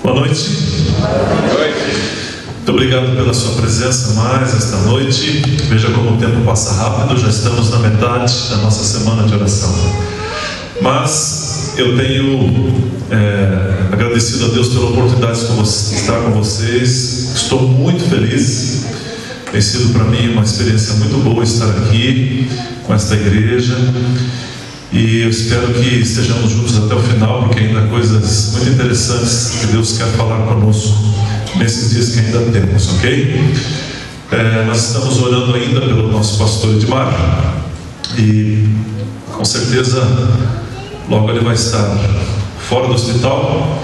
Boa noite. Boa noite. Muito obrigado pela sua presença mais esta noite. Veja como o tempo passa rápido, já estamos na metade da nossa semana de oração. Mas eu tenho agradecido a Deus pela oportunidade de estar com vocês. Estou muito feliz. Tem sido para mim uma experiência muito boa estar aqui com esta igreja. E eu espero que estejamos juntos até o final, porque ainda há coisas muito interessantes que Deus quer falar conosco nesses dias que ainda temos, ok? Nós estamos orando ainda pelo nosso pastor Edmar, e com certeza logo ele vai estar fora do hospital,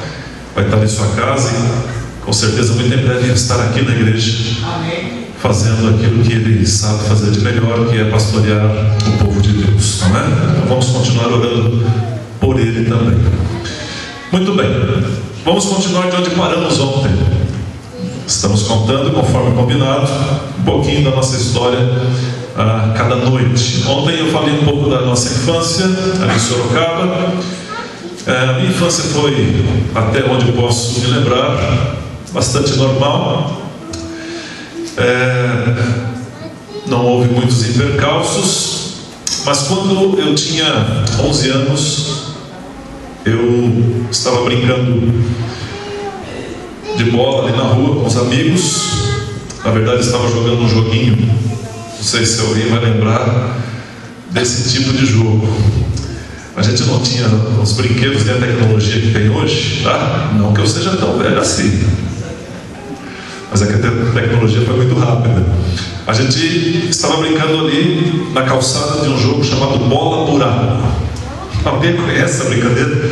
vai estar em sua casa, e com certeza muito em breve vai estar aqui na igreja. Amém. Fazendo aquilo que ele sabe fazer de melhor, que é pastorear o povo de Deus, não é? Então vamos continuar orando por ele também. Muito bem, vamos continuar de onde paramos ontem. Estamos contando, conforme combinado, um pouquinho da nossa história a cada noite. Ontem eu falei um pouco da nossa infância ali em Sorocaba. A minha infância foi, até onde eu posso me lembrar, bastante normal. Não houve muitos percalços, mas quando eu tinha 11 anos, eu estava brincando de bola ali na rua com os amigos. Na verdade, estava jogando um joguinho, não sei se alguém vai lembrar desse tipo de jogo. A gente não tinha os brinquedos nem a tecnologia que tem hoje, tá? Não que eu seja tão velho assim, mas é que a tecnologia foi muito rápida. A gente estava brincando ali na calçada de um jogo chamado Bola Buraco. Alguém conhece essa brincadeira?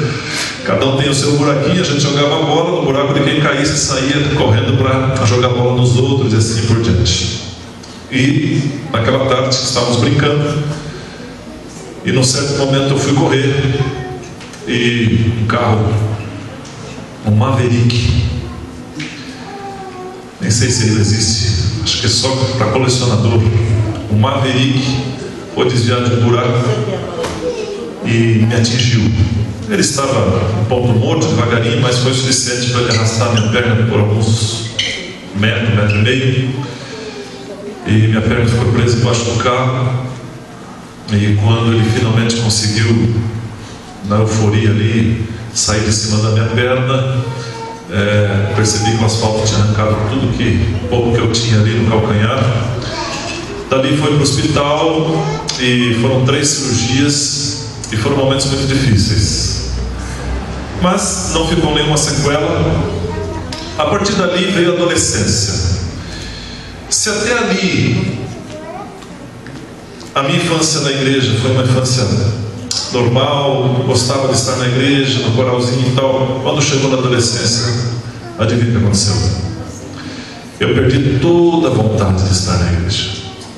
Cada um tem o seu buraquinho, a gente jogava a bola no buraco de quem caísse e saía correndo para jogar bola nos outros e assim por diante. E naquela tarde estávamos brincando, e num certo momento eu fui correr, e um carro, um Maverick, nem sei se ele existe, acho que é só para colecionador, um Maverick, foi desviado de um buraco e me atingiu. Ele estava um ponto morto, devagarinho, mas foi suficiente para ele arrastar minha perna por alguns metros, metro e meio, e minha perna ficou presa embaixo do carro. E quando ele finalmente conseguiu, na euforia ali, sair de cima da minha perna, percebi que o asfalto tinha arrancado tudo pouco que eu tinha ali no calcanhar. Dali foi para o hospital, e foram 3 cirurgias, e foram momentos muito difíceis, mas não ficou nenhuma sequela. A partir dali veio a adolescência. Se até ali a minha infância na igreja foi uma infância normal, gostava de estar na igreja, no coralzinho e tal, quando chegou na adolescência, adivinha o que aconteceu? Eu perdi toda a vontade de estar na igreja,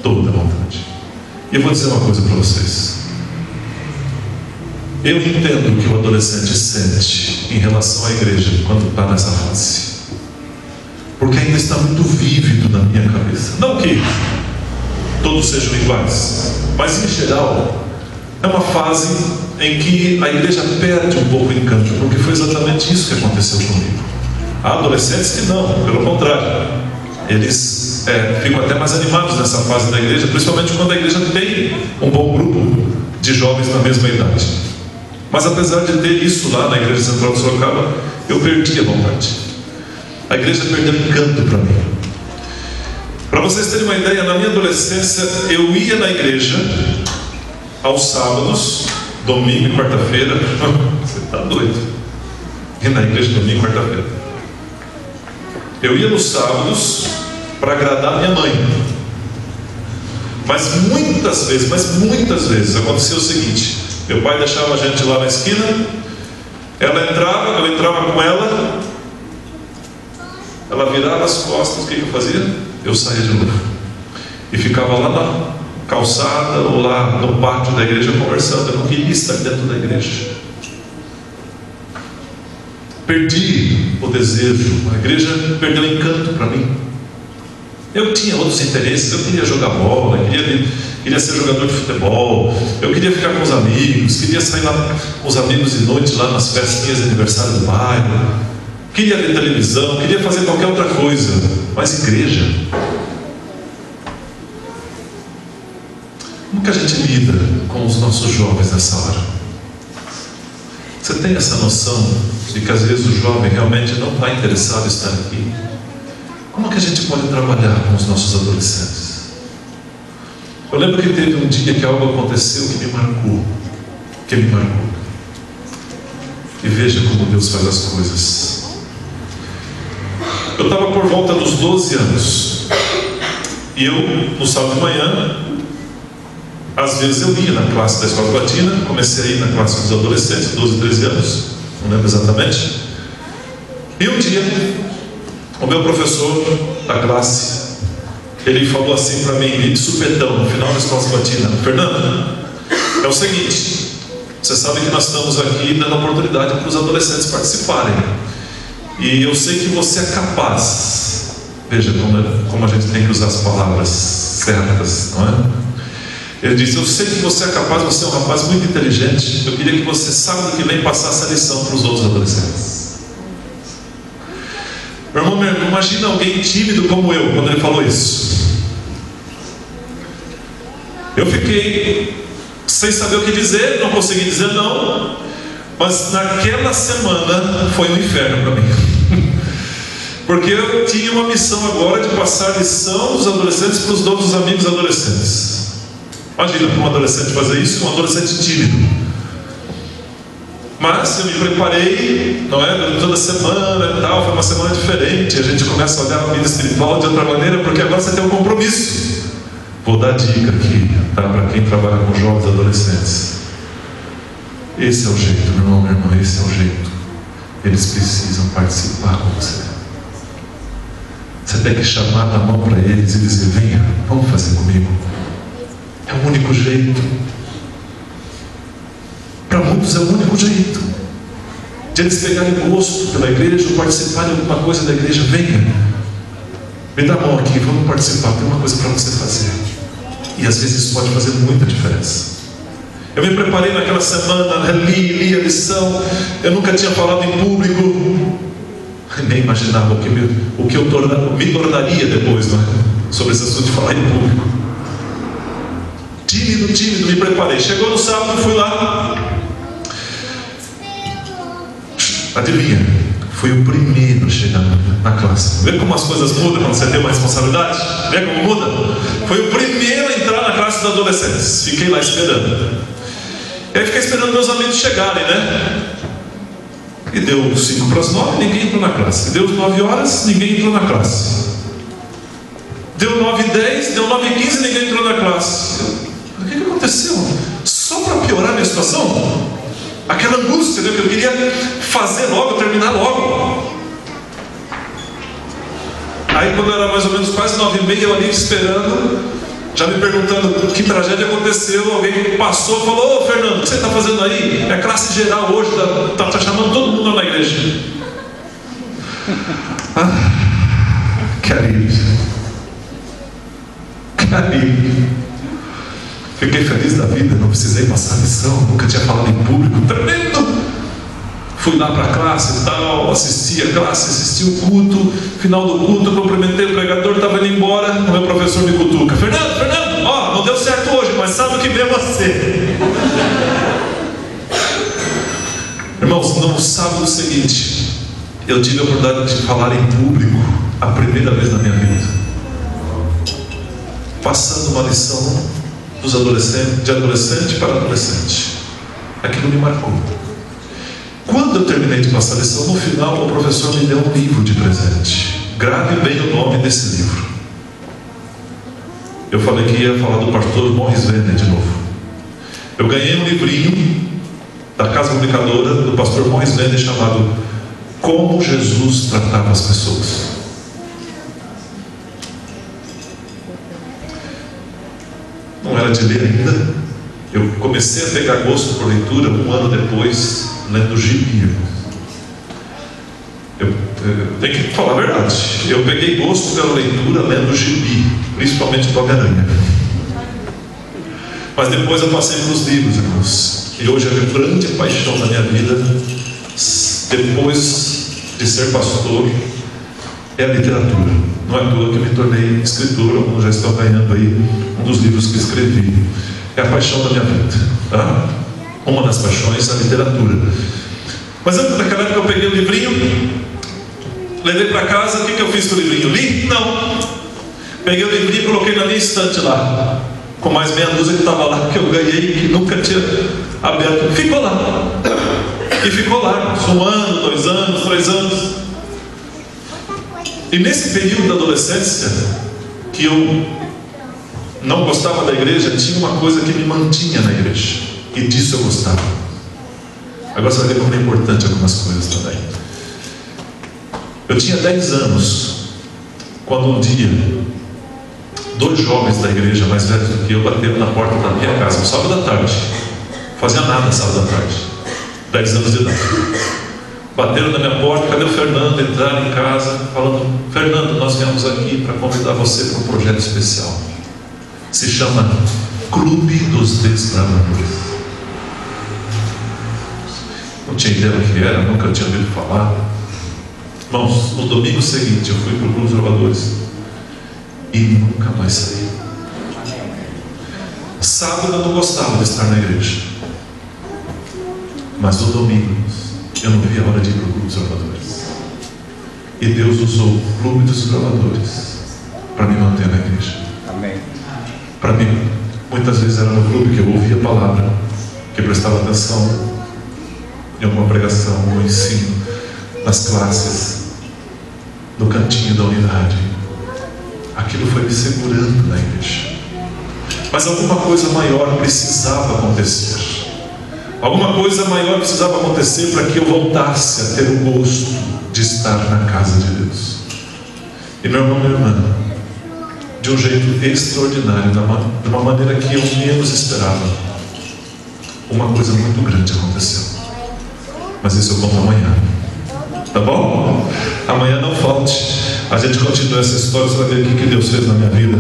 toda a vontade. E eu vou dizer uma coisa para vocês: eu entendo o que o adolescente sente em relação à igreja quando está nessa fase, porque ainda está muito vívido na minha cabeça. Não que todos sejam iguais, mas em geral é uma fase em que a igreja perde um pouco o encanto, porque foi exatamente isso que aconteceu comigo. Há adolescentes que não, pelo contrário, eles ficam até mais animados nessa fase da igreja, principalmente quando a igreja tem um bom grupo de jovens na mesma idade. Mas apesar de ter isso lá na igreja central de Sorocaba, eu perdi a vontade. A igreja perdeu encanto para mim. Para vocês terem uma ideia, na minha adolescência eu ia na igreja aos sábados, domingo e quarta-feira. Você está doido? Ir na igreja domingo e quarta-feira. Eu ia nos sábados para agradar minha mãe. Mas muitas vezes acontecia o seguinte: meu pai deixava a gente lá na esquina, eu entrava com ela, ela virava as costas, o que eu fazia? Eu saía de novo e ficava lá na calçada ou lá no pátio da igreja conversando. Eu não queria estar dentro da igreja. Perdi o desejo, a igreja perdeu o encanto para mim. Eu tinha outros interesses, eu queria jogar bola, queria ser jogador de futebol, eu queria ficar com os amigos, queria sair lá com os amigos de noite lá nas festinhas de aniversário do bairro. queria ver televisão, queria fazer qualquer outra coisa, mas igreja. Como que a gente lida com os nossos jovens nessa hora? Você tem essa noção de que às vezes o jovem realmente não está interessado em estar aqui? Como que a gente pode trabalhar com os nossos adolescentes? Eu lembro que teve um dia que algo aconteceu que me marcou. E veja como Deus faz as coisas. Eu estava por volta dos 12 anos. E eu, no sábado de manhã, às vezes eu ia na classe da escola latina. Comecei a ir na classe dos adolescentes, 12, 13 anos, não lembro exatamente. E um dia, o meu professor da classe, ele falou assim para mim, de supetão, no final da escola sabatina: Fernando, é o seguinte, você sabe que nós estamos aqui dando oportunidade para os adolescentes participarem, e eu sei que você é capaz. Veja como a gente tem que usar as palavras certas, não é? Ele disse: eu sei que você é capaz, você é um rapaz muito inteligente, eu queria que você, sábado que vem, passasse a lição para os outros adolescentes. Meu irmão, imagina alguém tímido como eu, quando ele falou isso. Eu fiquei sem saber o que dizer, não consegui dizer não, mas naquela semana foi um inferno para mim. Porque eu tinha uma missão agora de passar a lição dos adolescentes para os outros amigos adolescentes. Imagina para um adolescente fazer isso, um adolescente tímido. Mas eu me preparei, não é? Durante toda a semana e tal, foi uma semana diferente. A gente começa a olhar a vida espiritual de outra maneira, porque agora você tem um compromisso. Vou dar dica aqui, tá? Para quem trabalha com jovens e adolescentes. Esse é o jeito, meu irmão, minha irmã, esse é o jeito. Eles precisam participar com você. Você tem que chamar na mão para eles e dizer: venha, vamos fazer comigo. É o único jeito. Para muitos é o único jeito de eles pegarem gosto pela igreja ou participarem de alguma coisa da igreja. Venha, me dá a mão aqui, vamos participar, tem uma coisa para você fazer. E às vezes isso pode fazer muita diferença. Eu me preparei naquela semana, li a lição. Eu nunca tinha falado em público, nem imaginava o que eu me tornaria depois, não é? Sobre esse assunto de falar em público. Tímido, me preparei. Chegou no sábado, fui lá. Adivinha? Fui o primeiro a chegar na classe. Vê como as coisas mudam quando você tem uma responsabilidade? Vê como muda? Fui o primeiro a entrar na classe dos adolescentes. Fiquei lá esperando. E aí fiquei esperando meus amigos chegarem, né? E deu 5 para as 9, ninguém entrou na classe. Deu 9 horas, ninguém entrou na classe. Deu 9h10, deu 9h15, ninguém entrou na classe. O que aconteceu? Só para piorar a minha situação? Aquela angústia, né, que eu queria fazer logo, terminar logo. Aí quando era mais ou menos quase 9h30, eu ali esperando, já me perguntando que tragédia aconteceu. Alguém passou e falou: ô Fernando, o que você está fazendo aí? É classe geral hoje, tá chamando todo mundo lá na igreja. Que alívio. Que alívio. Fiquei feliz da vida, não precisei passar a lição, nunca tinha falado em público, tremendo. Fui lá para a classe e tal, assisti a classe, assisti o culto. Final do culto, cumprimentei o pregador, estava indo embora. O meu professor me cutuca: Fernando, ó, não deu certo hoje, mas sabe o que veio você? Irmãos, no sábado seguinte, eu tive a oportunidade de falar em público, a primeira vez na minha vida, passando uma lição dos adolescentes, de adolescente para adolescente. Aquilo me marcou. Quando eu terminei de passar a lição, no final o professor me deu um livro de presente. Grave bem o nome desse livro. Eu falei que ia falar do pastor Morris Vender de novo. Eu ganhei um livrinho da casa publicadora do pastor Morris Vender chamado Como Jesus Tratava as Pessoas. Não era de ler ainda. Eu comecei a pegar gosto por leitura um ano depois, lendo gibi. Eu tenho que falar a verdade. Eu peguei gosto pela leitura lendo gibi, principalmente do Homem-Aranha. Mas depois eu passei pelos livros, irmãos. E hoje é a grande paixão da minha vida. Depois de ser pastor é a literatura. Não é à toa que eu me tornei escritor, alguns já estão ganhando aí um dos livros que escrevi. É a paixão da minha vida, tá? Uma das paixões é a literatura. Mas antes daquela época eu peguei o livrinho, levei para casa. O que eu fiz com o livrinho? Li? Não. Peguei o livrinho e coloquei na minha estante lá, com mais meia dúzia que estava lá, que eu ganhei, que nunca tinha aberto. Ficou lá. E ficou lá, um ano, 2 anos, 3 anos. E nesse período da adolescência, que eu não gostava da igreja, tinha uma coisa que me mantinha na igreja. E disso eu gostava. Agora você vai ver como é importante algumas coisas também. Eu tinha 10 anos, quando um dia, 2 jovens da igreja mais velhos do que eu bateram na porta da minha casa, no sábado à tarde. Não fazia nada sábado à tarde. 10 anos de idade. Bateram na minha porta. Cadê o Fernando? Entraram em casa falando: Fernando, nós viemos aqui para convidar você para um projeto especial. Se chama Clube dos Desbravadores. Não tinha ideia do que era, nunca tinha ouvido falar. Irmãos, no domingo seguinte eu fui para o Clube dos Desbravadores e nunca mais saí. Sábado eu não gostava de estar na igreja, mas no domingo eu não via a hora de ir para o Clube dos Desbravadores. E Deus usou o Clube dos Desbravadores para me manter na igreja. Amém. Para mim, muitas vezes era no clube que eu ouvia a palavra, que eu prestava atenção em alguma pregação, no ensino, nas classes, no cantinho da unidade. Aquilo foi me segurando na igreja. Mas alguma coisa maior precisava acontecer. Alguma coisa maior precisava acontecer para que eu voltasse a ter o gosto de estar na casa de Deus. E meu irmão, minha irmã, de um jeito extraordinário, de uma maneira que eu menos esperava, uma coisa muito grande aconteceu. Mas isso eu conto amanhã. Tá bom? Amanhã não falte. A gente continua essa história, você vai ver o que Deus fez na minha vida.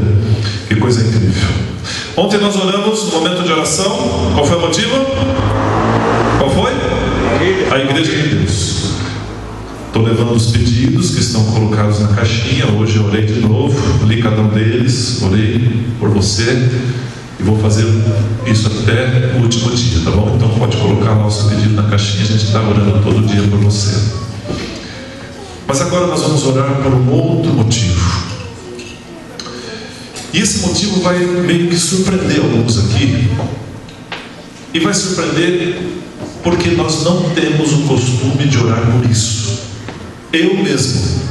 Que coisa incrível. Ontem nós oramos no momento de oração. Qual foi o motivo? Qual foi? A igreja de Deus. Estou levando os pedidos que estão colocados na caixinha. Hoje eu orei de novo, li cada um deles, orei por você. E vou fazer isso até o último dia, tá bom? Então pode colocar nosso pedido na caixinha. A gente está orando todo dia por você. Mas agora nós vamos orar por um outro motivo. E esse motivo vai meio que surpreender alguns aqui. E vai surpreender porque nós não temos o costume de orar por isso. Eu mesmo,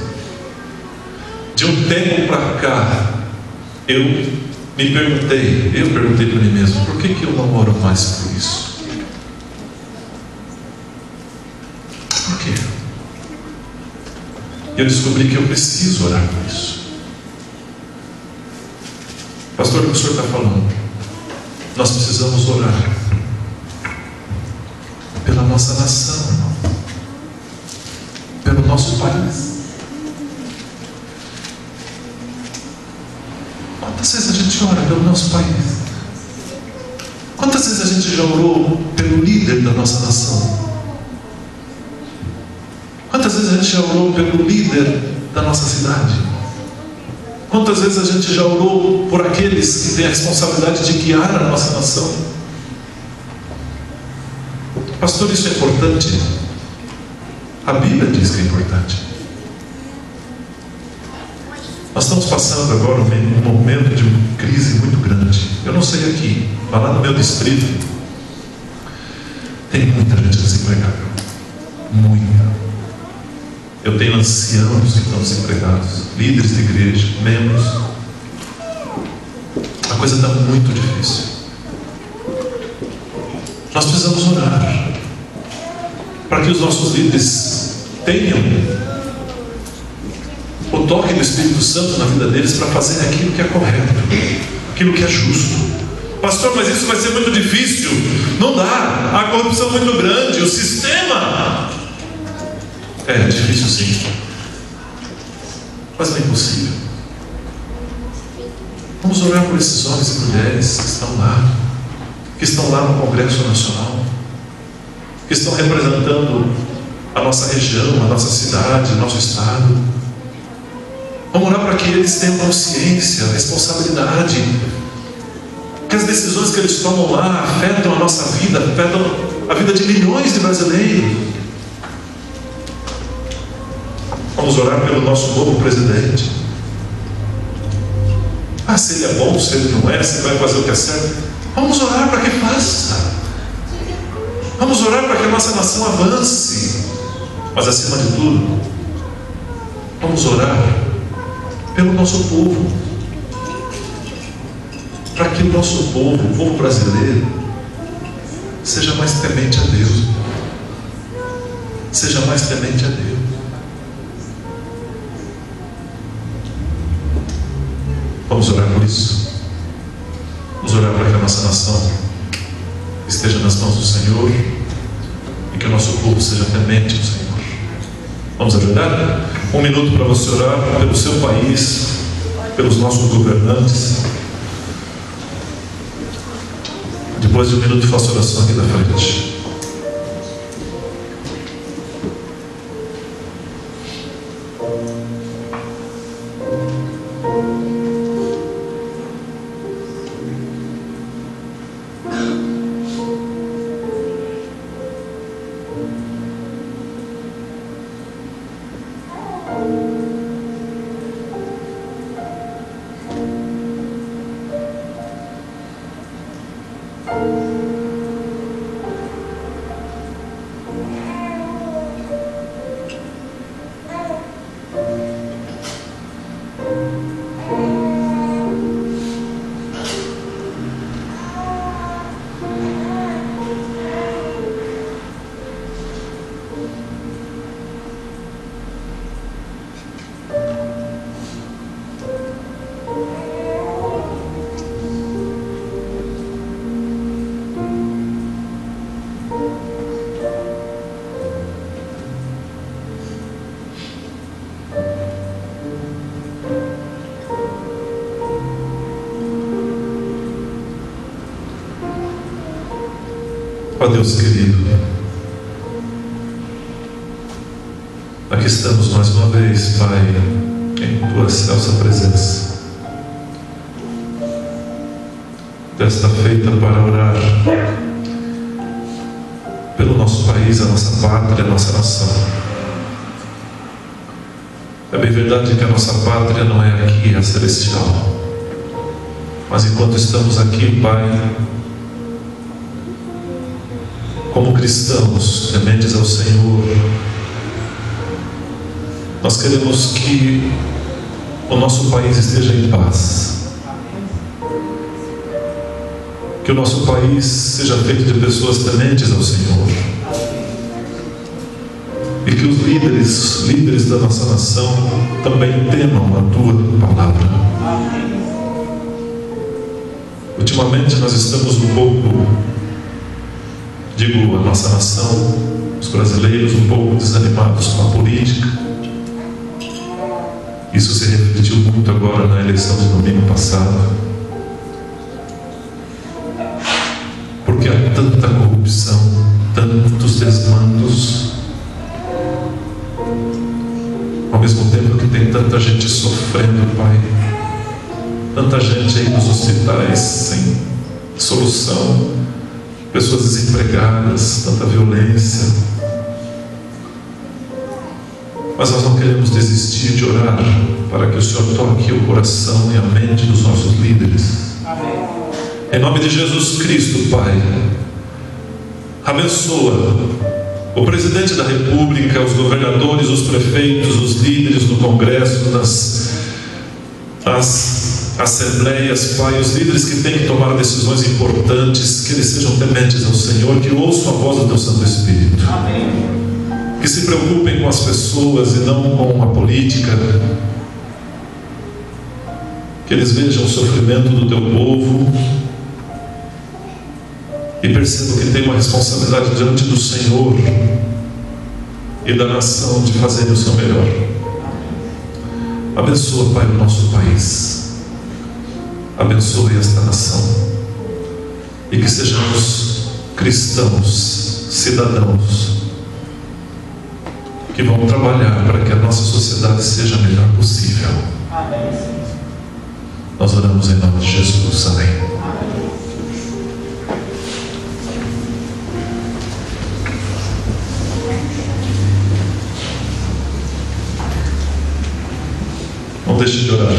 de um tempo para cá, eu perguntei para mim mesmo: por que eu não oro mais por isso? Por quê? Eu descobri que eu preciso orar por isso. Pastor, o que o senhor está falando? Nós precisamos orar pela nossa nação, irmão, pelo nosso país. Quantas vezes a gente ora pelo nosso país? Quantas vezes a gente já orou pelo líder da nossa nação? Quantas vezes a gente já orou pelo líder da nossa cidade? Quantas vezes a gente já orou por aqueles que têm a responsabilidade de guiar a nossa nação? Pastor, isso é importante? A Bíblia diz que é importante. Nós estamos passando agora um momento de crise muito grande. Eu não sei aqui, mas lá no meu distrito tem muita gente desempregada. Muita. Eu tenho anciãos que estão desempregados, líderes de igreja, membros. A coisa está muito difícil. Nós precisamos orar para que os nossos líderes tenham o toque do Espírito Santo na vida deles para fazer aquilo que é correto, aquilo que é justo. Pastor, mas isso vai ser muito difícil. Não dá, a corrupção é muito grande, o sistema é difícil sim, mas não é impossível. Vamos orar por esses homens e mulheres que estão lá no Congresso Nacional, que estão representando a nossa região, a nossa cidade, o nosso estado. Vamos orar para que eles tenham consciência, responsabilidade, que as decisões que eles tomam lá afetam a nossa vida, afetam a vida de milhões de brasileiros. Vamos orar pelo nosso novo presidente. Se ele é bom, se ele não é, se ele vai fazer o que é certo. Vamos orar para que faça. Vamos orar para que a nossa nação avance. Mas acima de tudo, vamos orar pelo nosso povo, para que o nosso povo, o povo brasileiro, seja mais temente a Deus. Seja mais temente a Deus. Vamos orar por isso. Vamos orar para que a nossa nação esteja nas mãos do Senhor e que o nosso povo seja temente ao Senhor. Vamos orar? 1 minuto para você orar pelo seu país, pelos nossos governantes. Depois de 1 minuto faço oração aqui da frente. Ó Deus querido, aqui estamos mais uma vez, Pai, em Tua excelsa presença. Desta feita para orar pelo nosso país, a nossa pátria, a nossa nação. É bem verdade que a nossa pátria não é aqui, é a celestial. Mas enquanto estamos aqui, Pai, como cristãos tementes ao Senhor, nós queremos que o nosso país esteja em paz, que o nosso país seja feito de pessoas tementes ao Senhor, e que os líderes da nossa nação também temam a Tua palavra. Ultimamente nós estamos um pouco, a nossa nação, os brasileiros, um pouco desanimados com a política. Isso se refletiu muito agora na eleição de domingo passado, porque há tanta corrupção, tantos desmandos, ao mesmo tempo que tem tanta gente sofrendo, Pai, tanta gente aí nos hospitais sem solução, pessoas desempregadas, tanta violência. Mas nós não queremos desistir de orar para que o Senhor toque o coração e a mente dos nossos líderes. Amém. Em nome de Jesus Cristo, Pai, abençoa o presidente da República, os governadores, os prefeitos, os líderes do Congresso, nas assembleias, Pai, os líderes que têm que tomar decisões importantes, que eles sejam tementes ao Senhor, que ouçam a voz do Teu Santo Espírito. Amém. Que se preocupem com as pessoas e não com a política, que eles vejam o sofrimento do Teu povo e percebam que tem uma responsabilidade diante do Senhor e da nação de fazerem o seu melhor. Abençoa, Pai, o nosso país. Abençoe esta nação e que sejamos cristãos, cidadãos que vão trabalhar para que a nossa sociedade seja a melhor possível. Nós oramos em nome de Jesus. Amém. Não deixe de orar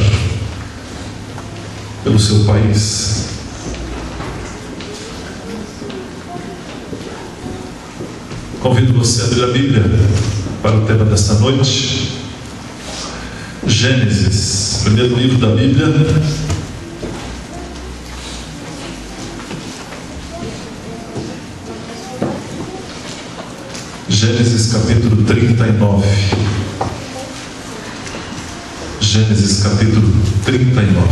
pelo seu país. Convido você a abrir a Bíblia para o tema desta noite. Gênesis, primeiro livro da Bíblia. Gênesis capítulo 39. Gênesis capítulo 39.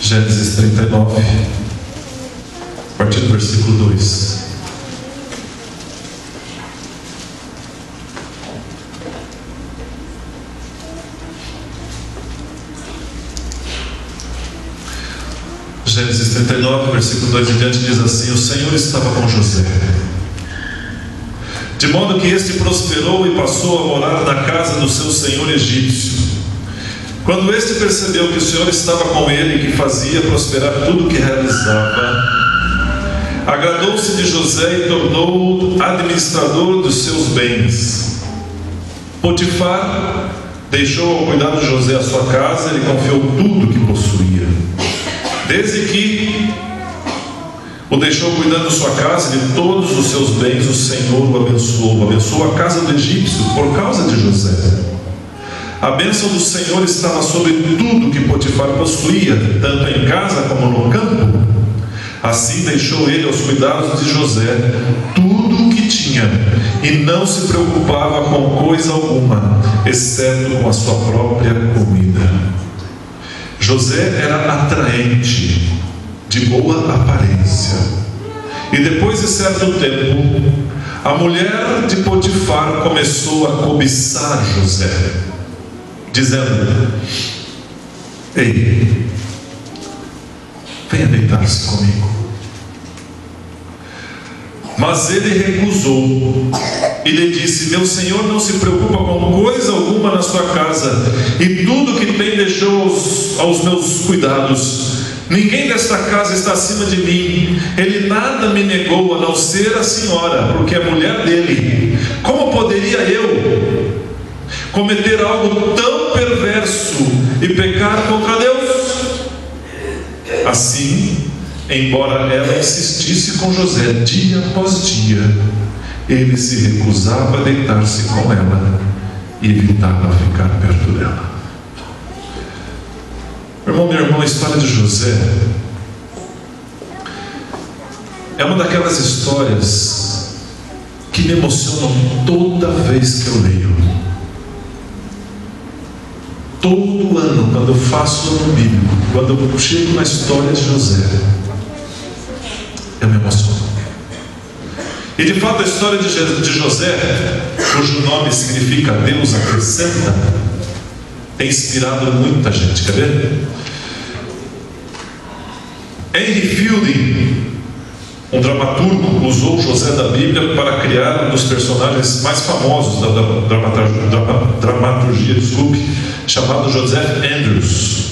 Gênesis 39, a partir do versículo 2. Gênesis 39, versículo 2 em diante diz assim: o Senhor estava com José, de modo que este prosperou e passou a morar na casa do seu senhor egípcio. Quando este percebeu que o Senhor estava com ele e que fazia prosperar tudo o que realizava, agradou-se de José e tornou-o administrador dos seus bens. Potifar deixou ao cuidado de José a sua casa e lhe confiou tudo o que possuía. Desde que o deixou cuidando de sua casa e de todos os seus bens, o Senhor o abençoou a casa do egípcio por causa de José. A bênção do Senhor estava sobre tudo que Potifar possuía, tanto em casa como no campo. Assim deixou ele aos cuidados de José tudo o que tinha, e não se preocupava com coisa alguma, exceto com a sua própria comida. José era atraente, de boa aparência. E depois de certo tempo, a mulher de Potifar começou a cobiçar José, dizendo: ei, venha deitar-se comigo. Mas ele recusou e lhe disse: meu senhor não se preocupa com coisa alguma na sua casa, e tudo que tem deixou aos meus cuidados. Ninguém desta casa está acima de mim. Ele nada me negou a não ser a senhora, porque é mulher dele. Como poderia eu cometer algo tão perverso e pecar contra Deus? Assim, embora ela insistisse com José dia após dia, ele se recusava a deitar-se com ela e evitava ficar perto dela. Meu irmão, a história de José é uma daquelas histórias que me emocionam toda vez que eu leio. Todo ano, quando eu faço o ano bíblico, quando eu chego na história de José, eu me emociono. E de fato a história de José, cujo nome significa Deus acrescenta, tem inspirado muita gente. Quer ver? Henry Fielding, um dramaturgo, usou José da Bíblia para criar um dos personagens mais famosos da dramaturgia, chamado Joseph Andrews.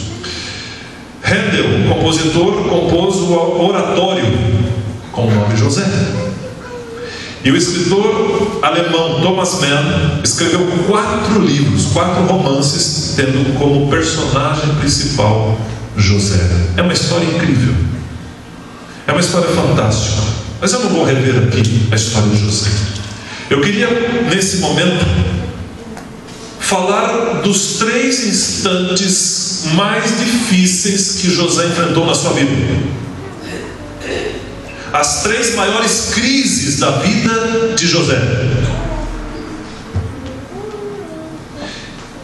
Handel, o compositor, compôs o oratório com o nome José. E o escritor alemão Thomas Mann escreveu 4 livros, 4 romances, tendo como personagem principal José. É uma história incrível, é uma história fantástica, mas eu não vou rever aqui a história de José. Eu queria, nesse momento, falar dos 3 instantes mais difíceis que José enfrentou na sua vida. As 3 maiores crises da vida de José.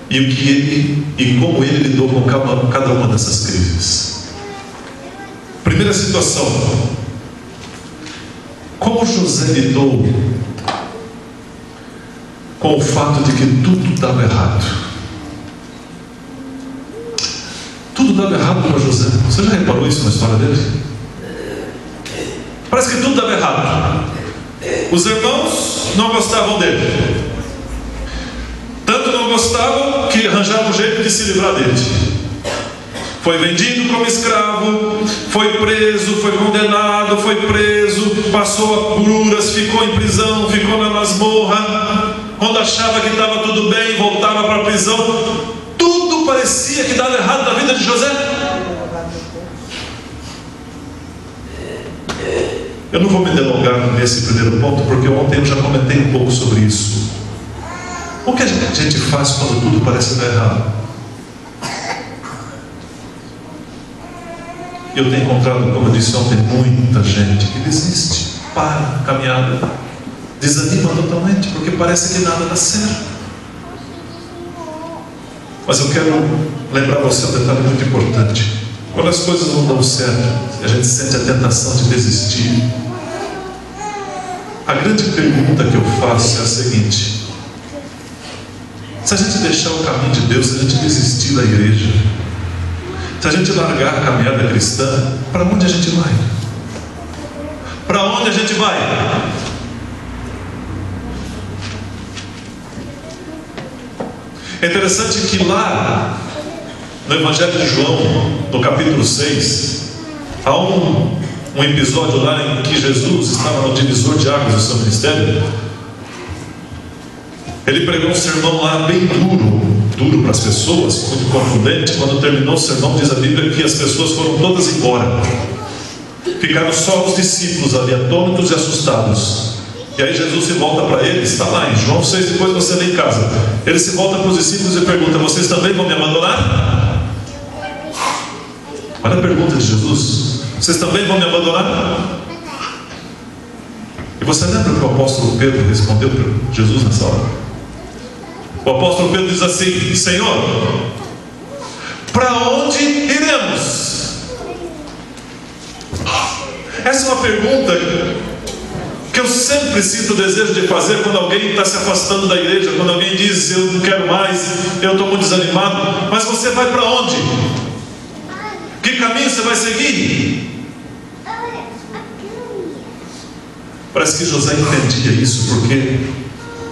E como ele lidou com cada uma dessas crises. Primeira situação: como José lidou com o fato de que tudo estava errado. Tudo dava errado para José. Você já reparou isso na história dele? Parece que tudo dava errado. Os irmãos não gostavam dele. Tanto não gostavam que arranjaram um jeito de se livrar dele. Foi vendido como escravo, foi preso, foi condenado, foi preso, passou agruras, ficou em prisão, ficou na masmorra. Quando achava que estava tudo bem, voltava para a prisão. Tudo parecia que dava errado na vida de José. Eu não vou me delongar nesse primeiro ponto, porque ontem eu já comentei um pouco sobre isso. O que a gente faz quando tudo parece dar errado? Eu tenho encontrado, como eu disse ontem, muita gente que desiste, para a caminhada, desanima totalmente, porque parece que nada dá certo. Mas eu quero lembrar você um detalhe muito importante. Quando as coisas não dão certo, a gente sente a tentação de desistir. A grande pergunta que eu faço é a seguinte: se a gente deixar o caminho de Deus, se a gente desistir da igreja, se a gente largar a caminhada cristã, para onde a gente vai? Para onde a gente vai? É interessante que lá no Evangelho de João, no capítulo 6, há um episódio lá em que Jesus estava no divisor de águas do seu ministério. Ele pregou um sermão lá bem duro para as pessoas, muito confundente. Quando terminou o sermão, diz a Bíblia que as pessoas foram todas embora. Ficaram só os discípulos ali, atônitos e assustados. E aí Jesus se volta para eles, está lá em João 6, depois você lê em casa. Ele se volta para os discípulos e pergunta: vocês também vão me abandonar? Olha a pergunta de Jesus: vocês também vão me abandonar? E você lembra que o apóstolo Pedro respondeu para Jesus nessa hora? O apóstolo Pedro diz assim: Senhor, para onde iremos? Essa é uma pergunta que eu sempre sinto o desejo de fazer quando alguém está se afastando da igreja, quando alguém diz: eu não quero mais, eu estou muito desanimado. Mas você vai para onde? Que caminho você vai seguir? Parece que José entendia isso, porque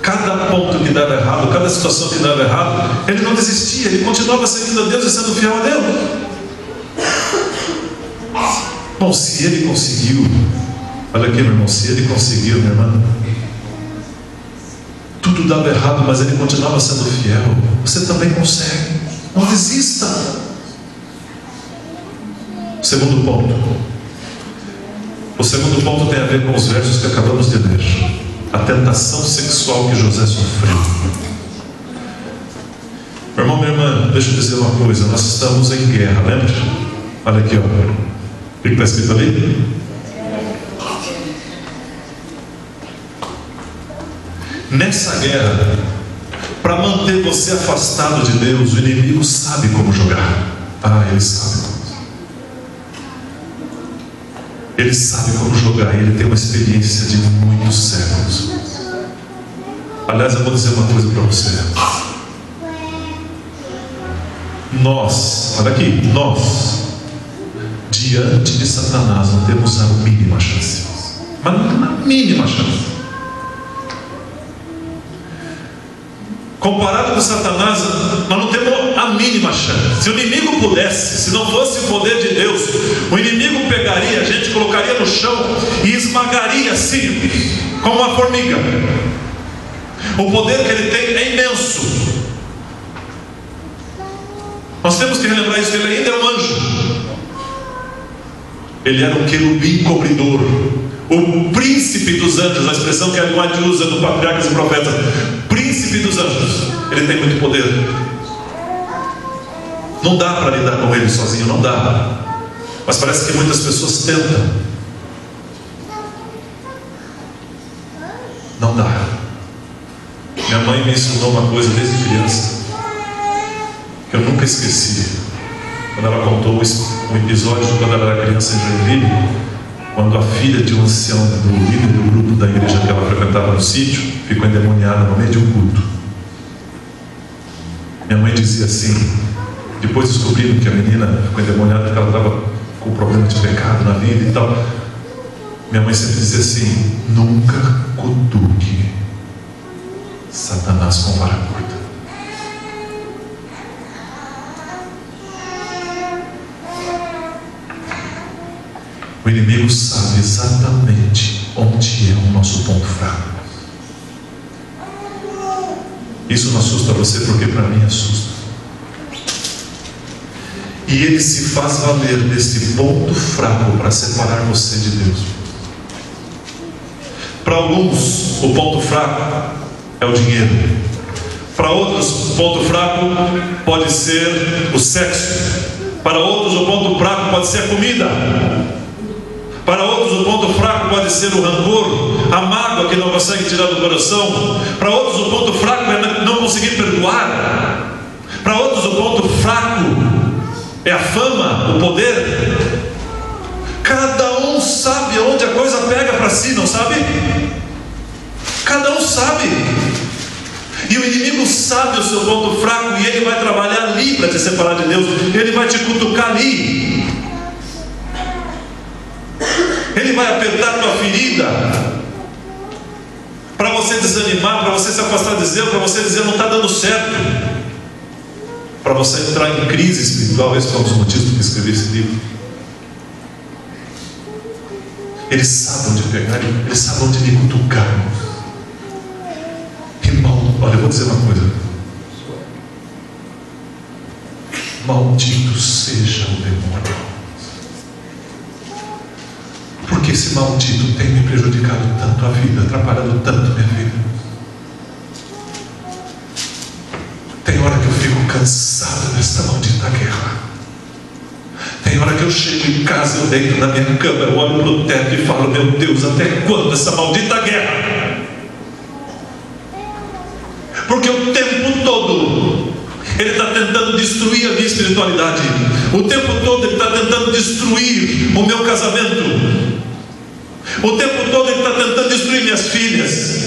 cada ponto que dava errado, cada situação que dava errado, ele não desistia, ele continuava seguindo a Deus e sendo fiel a Deus. Bom, se ele conseguiu, olha aqui, meu irmão, se ele conseguiu, minha irmã, tudo dava errado, mas ele continuava sendo fiel, você também consegue. Não desista. Segundo ponto. O segundo ponto tem a ver com os versos que acabamos de ler. A tentação sexual que José sofreu. Meu irmão, minha irmã, deixa eu dizer uma coisa: nós estamos em guerra, lembra? Olha aqui, ó. O que está escrito ali? Nessa guerra, para manter você afastado de Deus, o inimigo sabe como jogar. Ele sabe. Ele sabe como jogar, e ele tem uma experiência de muitos séculos. Aliás, eu vou dizer uma coisa para você. Nós, olha aqui, nós, diante de Satanás, não temos a mínima chance. Mas a mínima chance. Comparado com Satanás, nós não temos a mínima chance. Se o inimigo pudesse, se não fosse o poder de Deus, o inimigo pegaria a gente, colocaria no chão e esmagaria assim, como uma formiga. O poder que ele tem é imenso. Nós temos que relembrar isso, que ele ainda é um anjo. Ele era um querubim cobridor, o príncipe dos anjos, a expressão que a White usa do Patriarcas e Profetas. Príncipe dos anjos. Ele tem muito poder. Não dá para lidar com ele sozinho, não dá. Mas parece que muitas pessoas tentam. Não dá. Minha mãe me ensinou uma coisa desde criança que eu nunca esqueci. Quando ela contou um episódio de quando ela era criança em Joinville, quando a filha de um ancião do líder do grupo da igreja que ela frequentava no sítio ficou endemoniada no meio de um culto. Minha mãe dizia assim, depois descobriram que a menina ficou endemoniada porque ela estava com problema de pecado na vida e tal. Minha mãe sempre dizia assim: nunca cutuque Satanás com vara curta. O inimigo sabe exatamente onde é o nosso ponto fraco. Isso não assusta você, porque para mim assusta. E ele se faz valer deste ponto fraco para separar você de Deus. Para alguns, o ponto fraco é o dinheiro. Para outros, o ponto fraco pode ser o sexo. Para outros, o ponto fraco pode ser a comida. Para outros, o ponto fraco pode ser o rancor, a mágoa que não consegue tirar do coração. Para outros, o ponto fraco é não conseguir perdoar. Para outros, o ponto fraco é a fama, o poder. Cada um sabe onde a coisa pega para si, não sabe? Cada um sabe. E o inimigo sabe o seu ponto fraco, e ele vai trabalhar ali para te separar de Deus. Ele vai te cutucar ali. Ele vai apertar tua ferida para você desanimar, para você se afastar de Deus, para você dizer não está dando certo, para você entrar em crise espiritual. Esse foi um dos motivos que escrevi esse livro. Ele sabe onde pegar, ele sabe onde me cutucar. Irmão, olha, eu vou dizer uma coisa: maldito seja o demônio, porque esse maldito tem me prejudicado tanto a vida, atrapalhado tanto minha vida. Tem hora que eu fico cansado dessa maldita guerra. Tem hora que eu chego em casa, eu deito na minha cama, eu olho para o teto e falo: meu Deus, até quando essa maldita guerra? Porque o tempo todo ele está tentando destruir a minha espiritualidade. O tempo todo ele está tentando destruir o meu casamento. O tempo todo ele está tentando destruir minhas filhas.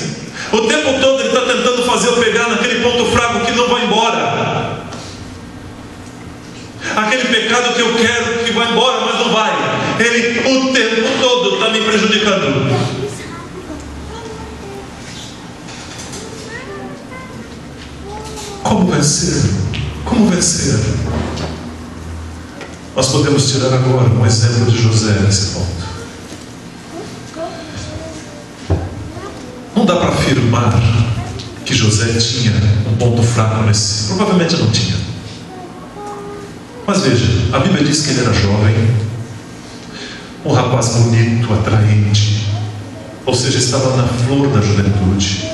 O tempo todo ele está tentando fazer eu pegar naquele ponto fraco que não vai embora. Aquele pecado que eu quero que vai embora, mas não vai. Ele o tempo todo está me prejudicando. Como vencer? Como vencer? Nós podemos tirar agora um exemplo de José nesse ponto. Não dá para afirmar que José tinha um ponto fraco nesse. Provavelmente não tinha. Mas veja, a Bíblia diz que ele era jovem, um rapaz bonito, atraente, ou seja, estava na flor da juventude,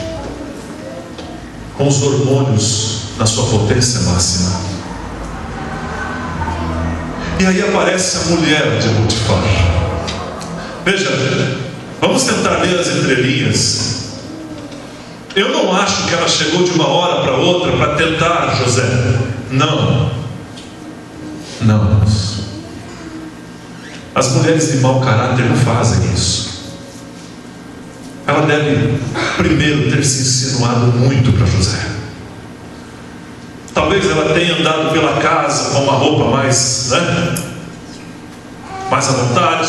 com os hormônios na sua potência máxima. E aí aparece a mulher de Potifar. Veja, vamos tentar ler as entrelinhas. Eu não acho que ela chegou de uma hora para outra para tentar José. Não. Não. As mulheres de mau caráter não fazem isso. Ela deve primeiro ter se insinuado muito para José. Talvez ela tenha andado pela casa com uma roupa mais, mais à vontade.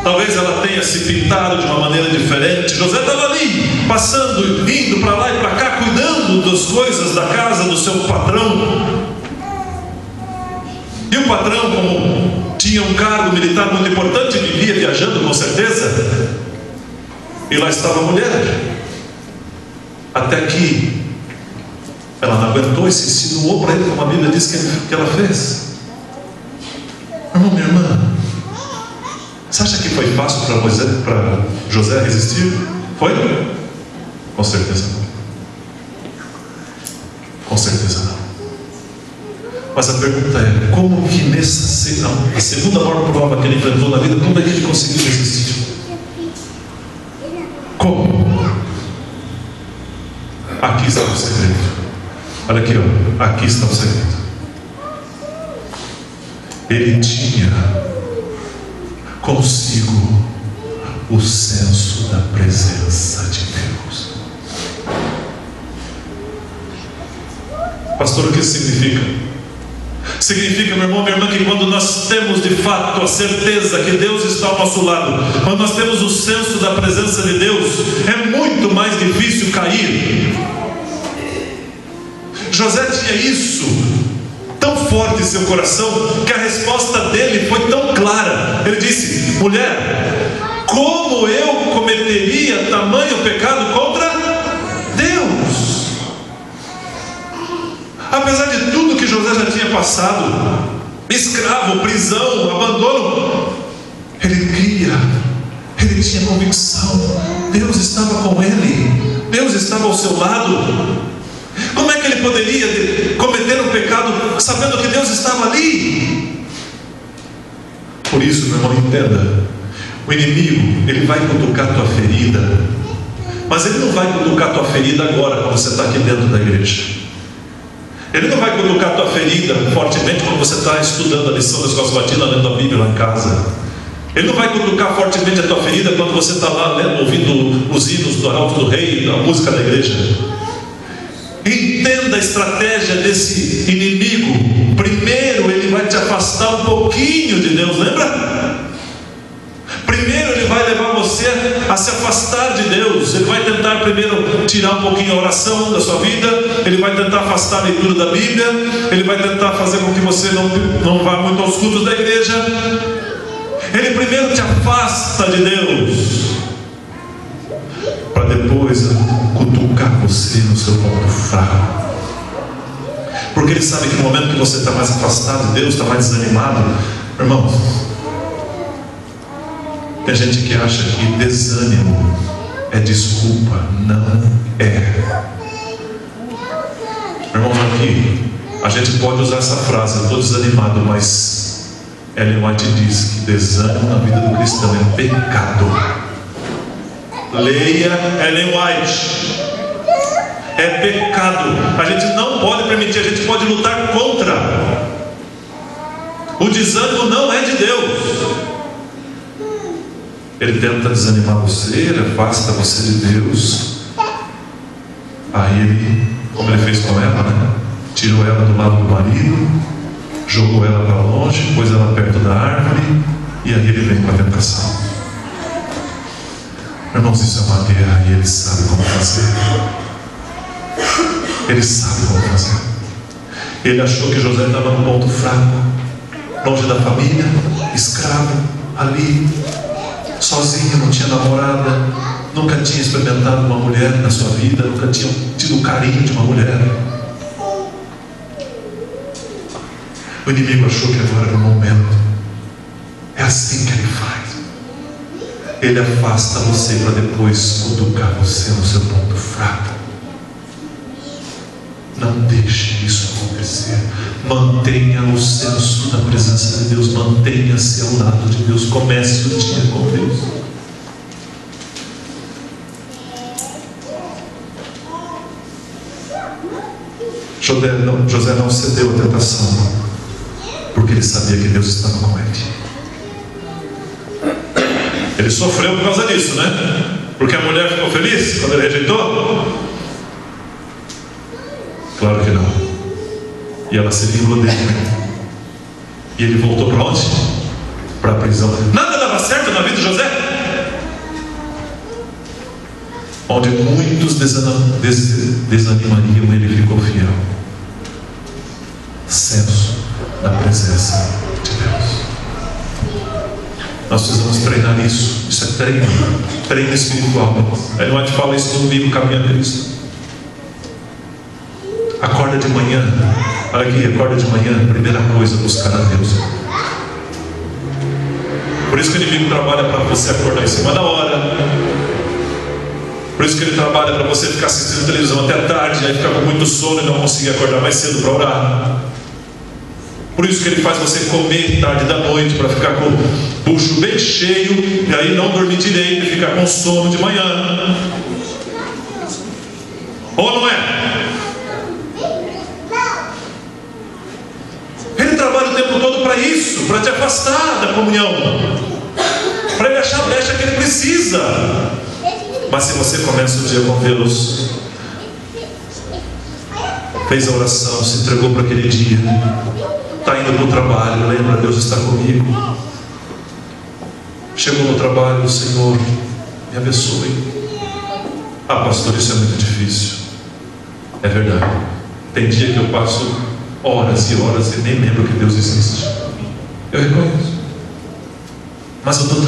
Talvez ela tenha se pintado de uma maneira diferente. José estava ali, passando, indo para lá e para cá, cuidando das coisas da casa do seu patrão. E o patrão, como tinha um cargo militar muito importante, vivia viajando com certeza. E lá estava a mulher. Até que ela não aguentou e se insinuou para ele, como a Bíblia diz que ela fez. Irmão, minha irmã, você acha que foi fácil para José resistir? Foi? Com certeza não. Com certeza não. Mas a pergunta é: como que nessa a segunda maior prova que ele enfrentou na vida, como é que ele conseguiu resistir? Como? Aqui está o segredo. Olha aqui, ó. Aqui está o segredo. Ele tinha consigo o senso da presença de Deus. Pastor, o que isso significa? Significa, meu irmão, minha irmã, que quando nós temos de fato a certeza que Deus está ao nosso lado, quando nós temos o senso da presença de Deus, é muito mais difícil cair. José tinha isso tão forte em seu coração, que a resposta dele foi tão clara. Ele disse: mulher, como eu cometeria tamanho pecado contra Deus? Apesar de tudo que José já tinha passado, escravo, prisão, abandono, ele tinha convicção, Deus estava com ele, Deus estava ao seu lado. Como é que ele poderia cometer um pecado sabendo que Deus estava ali? Por isso, meu irmão, entenda, o inimigo, ele vai cutucar tua ferida, mas ele não vai cutucar tua ferida agora, quando você está aqui dentro da igreja. Ele não vai cutucar tua ferida fortemente quando você está estudando a lição da escola sabatina, lendo a Bíblia lá em casa. Ele não vai cutucar fortemente a tua ferida quando você está lá lendo, ouvindo os hinos do Arauto do Rei, a música da igreja. Entenda a estratégia desse inimigo. Primeiro ele vai te afastar um pouquinho de Deus, lembra? Primeiro ele vai levar você a se afastar de Deus. Ele vai tentar primeiro tirar um pouquinho a oração da sua vida. Ele vai tentar afastar a leitura da Bíblia. Ele vai tentar fazer com que você não vá muito aos cultos da igreja. Ele primeiro te afasta de Deus, para depois cutucar você no seu ponto fraco. Porque ele sabe que no momento que você está mais afastado de Deus, está mais desanimado, irmãos, tem gente que acha que desânimo é desculpa. Não é. Irmãos, aqui a gente pode usar essa frase: eu estou desanimado, mas Ellen White diz que desânimo na vida do cristão é pecado. Leia Ellen White. É pecado. A gente não pode permitir, a gente pode lutar contra. O desânimo não é de Deus. Ele tenta desanimar você, ele afasta você de Deus. Aí ele, como ele fez com ela, né? Tirou ela do lado do marido, jogou ela para longe, pôs ela perto da árvore, e aí ele vem com a tentação. Irmãos, isso é uma guerra e ele sabe como fazer. Ele sabe como fazer. Ele achou que José estava no ponto fraco, longe da família, escravo, ali, sozinho, não tinha namorada, nunca tinha experimentado uma mulher na sua vida, nunca tinha tido o carinho de uma mulher. O inimigo achou que agora era o momento. É assim que ele faz. Ele afasta você para depois cutucar você no seu ponto fraco. Não deixe isso acontecer. Mantenha o senso da presença de Deus. Mantenha-se ao lado de Deus. Comece o dia com Deus. José não cedeu à tentação, porque ele sabia que Deus estava com ele. Ele sofreu por causa disso, né? Porque a mulher ficou feliz quando ele rejeitou? Claro que não. E ela se vingou dele. E ele voltou para onde? Para a prisão. Nada dava certo na vida de José. Onde muitos desanimariam, ele ficou fiel. Senso da presença de Deus. Nós precisamos treinar isso. Isso é treino. Treino espiritual. Aí não te fala isso no livro Caminho a Cristo. Acorda de manhã. Olha aqui, acorda de manhã. Primeira coisa, buscar a Deus. Por isso que o inimigo trabalha para você acordar em cima da hora. Por isso que ele trabalha para você ficar assistindo televisão até tarde, aí ficar com muito sono e não conseguir acordar mais cedo para orar. Por isso que ele faz você comer tarde da noite, para ficar com o bucho bem cheio, e aí não dormir direito e ficar com sono de manhã. Ou não é? Ele trabalha o tempo todo para isso, para te afastar da comunhão. precisa. Mas se você começa o dia com Deus, fez a oração, se entregou para aquele dia, está indo para o trabalho, lembra, Deus está comigo. Chegou no trabalho, Senhor, me abençoe. Ah, pastor, isso é muito difícil. É verdade. Tem dia que eu passo horas e horas e nem lembro que Deus existe. Eu reconheço. Mas eu estou